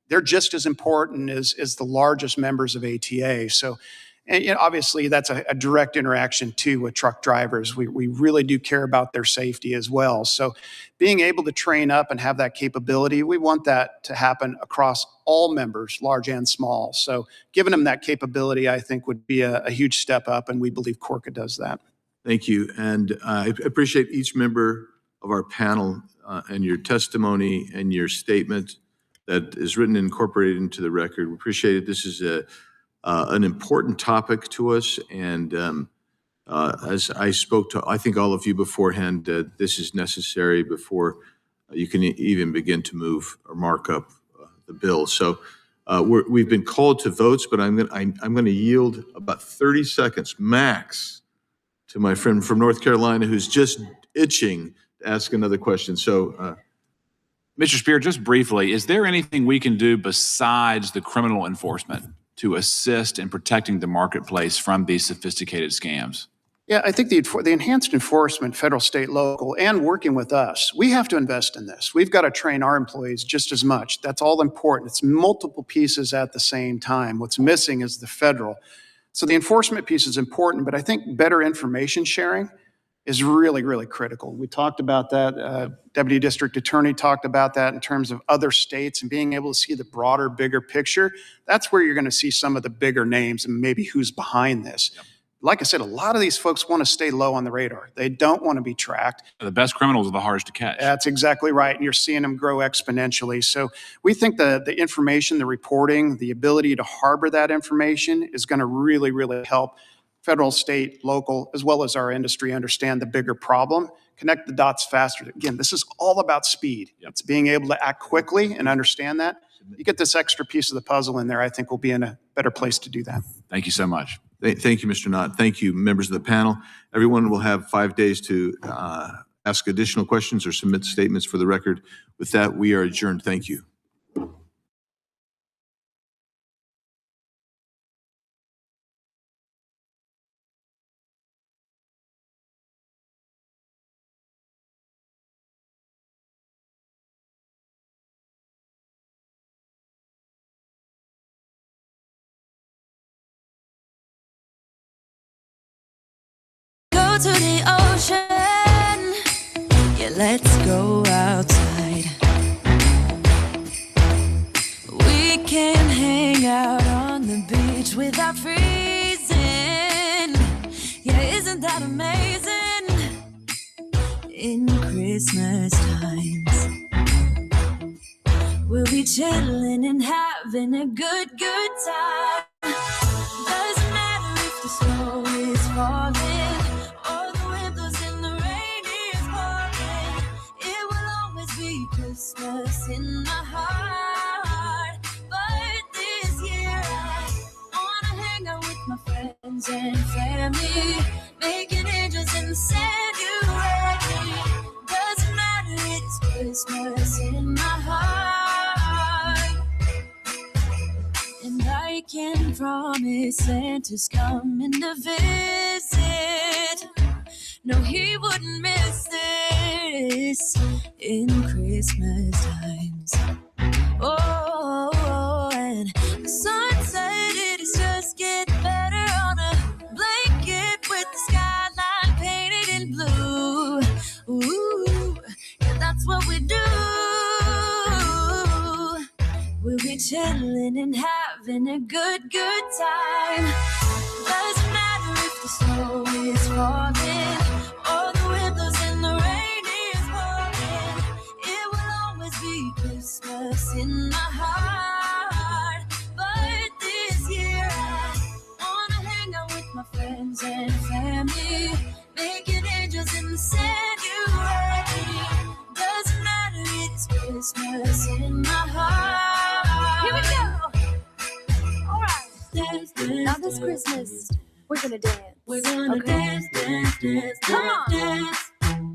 Speaker 8: They're just as important as the largest members of ATA. So, and obviously that's a direct interaction too with truck drivers. We really do care about their safety as well. So being able to train up and have that capability, we want that to happen across all members, large and small. So giving them that capability, I think would be a huge step up, and we believe Corca does that.
Speaker 1: Thank you. And I appreciate each member of our panel and your testimony and your statement that is written and incorporated into the record. We appreciate it. This is an important topic to us. And as I spoke to, I think all of you beforehand, this is necessary before you can even begin to move or mark up the bill. So we've been called to votes, but I'm going to yield about 30 seconds max to my friend from North Carolina who's just itching to ask another question. So,
Speaker 10: Mr. Spear, just briefly, is there anything we can do besides the criminal enforcement to assist in protecting the marketplace from these sophisticated scams?
Speaker 8: Yeah, I think the enhanced enforcement, federal, state, local, and working with us, we have to invest in this. We've got to train our employees just as much. That's all important. It's multiple pieces at the same time. What's missing is the federal. So the enforcement piece is important, but I think better information sharing is really, really critical. We talked about that. Deputy District Attorney talked about that in terms of other states and being able to see the broader, bigger picture. That's where you're going to see some of the bigger names and maybe who's behind this. Yep. Like I said, a lot of these folks want to stay low on the radar. They don't want to be tracked.
Speaker 10: The best criminals are the hardest to catch.
Speaker 8: That's exactly right. And you're seeing them grow exponentially. So we think the information, the reporting, the ability to harbor that information is going to really, really help federal, state, local, as well as our industry understand the bigger problem, connect the dots faster. Again, this is all about speed. Yep. It's being able to act quickly and understand that. You get this extra piece of the puzzle in there, I think we'll be in a better place to do that.
Speaker 10: Thank you so much.
Speaker 1: Thank you, Mr. Knott. Thank you, members of the panel. Everyone will have 5 days to ask additional questions or submit statements for the record. With that, we are adjourned. Thank you.
Speaker 16: To the ocean, yeah, let's go outside. We can hang out on the beach without freezing. Yeah, isn't that amazing? In Christmas times, we'll be chilling and having a good time. Doesn't matter if the snow is falling. Christmas in my heart, but this year I wanna hang out with my friends and family, making angels in the sanctuary. Doesn't matter, it's Christmas in my heart, and I can promise Santa's coming to visit. No, he wouldn't miss this in Christmas times. Oh. having a good time. Doesn't matter if the snow is falling or the wind blows and the rain is pouring. It will always be Christmas in my heart. But this year I wanna hang out with my friends and family, making angels in the Sanctuary. Doesn't matter, it's Christmas in my heart.
Speaker 17: Here we go. All right.
Speaker 16: Dance, dance,
Speaker 17: Now this Christmas, we're gonna dance.
Speaker 16: we're gonna
Speaker 17: Okay.
Speaker 16: dance, dance, dance,
Speaker 17: Come on.
Speaker 16: dance.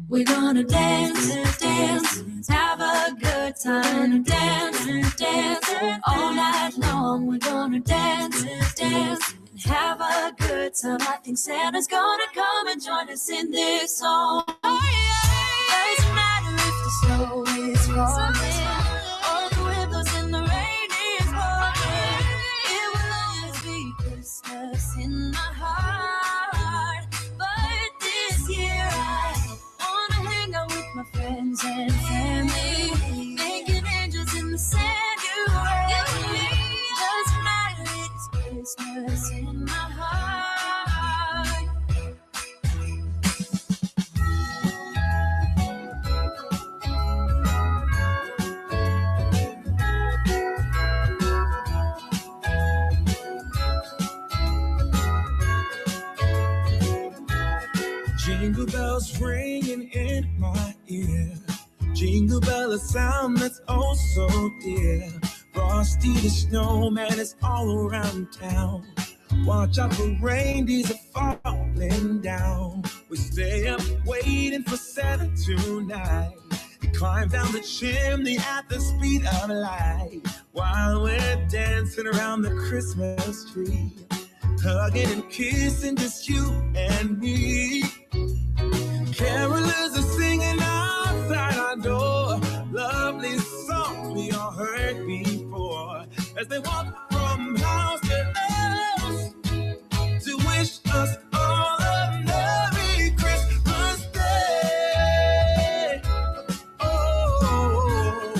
Speaker 16: We're gonna dance, dance, have a good time. Dance, dance, all night long. We're gonna dance, dance, and have a good time. I think Santa's gonna come and join us in this song. Doesn't matter if the snow is falling or the wind blows and the rain is pouring. It will always be Christmas in my heart. But this year I wanna hang out with my friends and family, making angels in the Sanctuary. Doesn't matter, it's Christmas in my heart.
Speaker 2: Jingle bells ringing in my ear. Jingle bell, a sound that's oh so dear. Frosty the snowman is all around town. Watch out for reindeers are falling down. We stay up waiting for Santa tonight. He climbs down the chimney at the speed of light, while we're dancing around the Christmas tree, hugging and kissing just you and me. Carolers are singing outside our door, lovely songs we all heard before, as they walk from house to house to wish us all a Merry Christmas Day. Oh,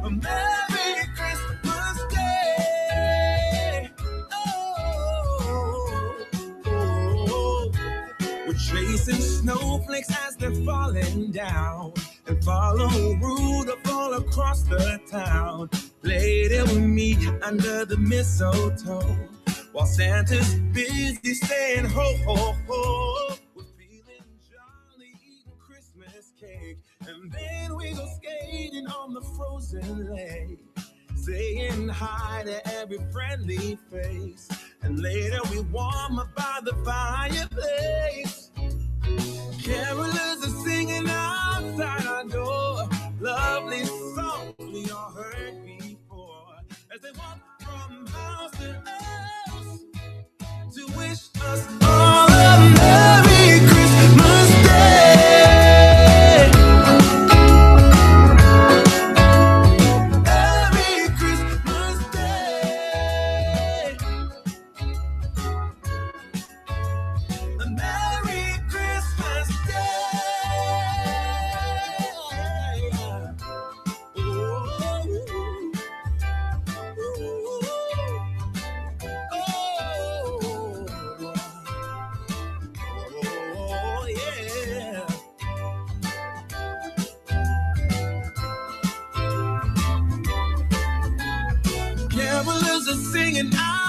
Speaker 2: a Merry Christmas Day. Oh, we're chasing snowflakes as they're falling down, and follow Rudolph all across the town. Play there with me under the mistletoe, while Santa's busy saying ho, ho, ho. We're feeling jolly, eating Christmas cake, and then we go skating on the frozen lake, saying hi to every friendly face, and later we warm up by the fireplace. Carolers are singing outside our door, lovely songs we all heard before, as they walk from house to house to wish us all a Merry Christmas Day. Merry Christmas Day. A Merry Christmas Day. Oh, yeah. Carolers are singing out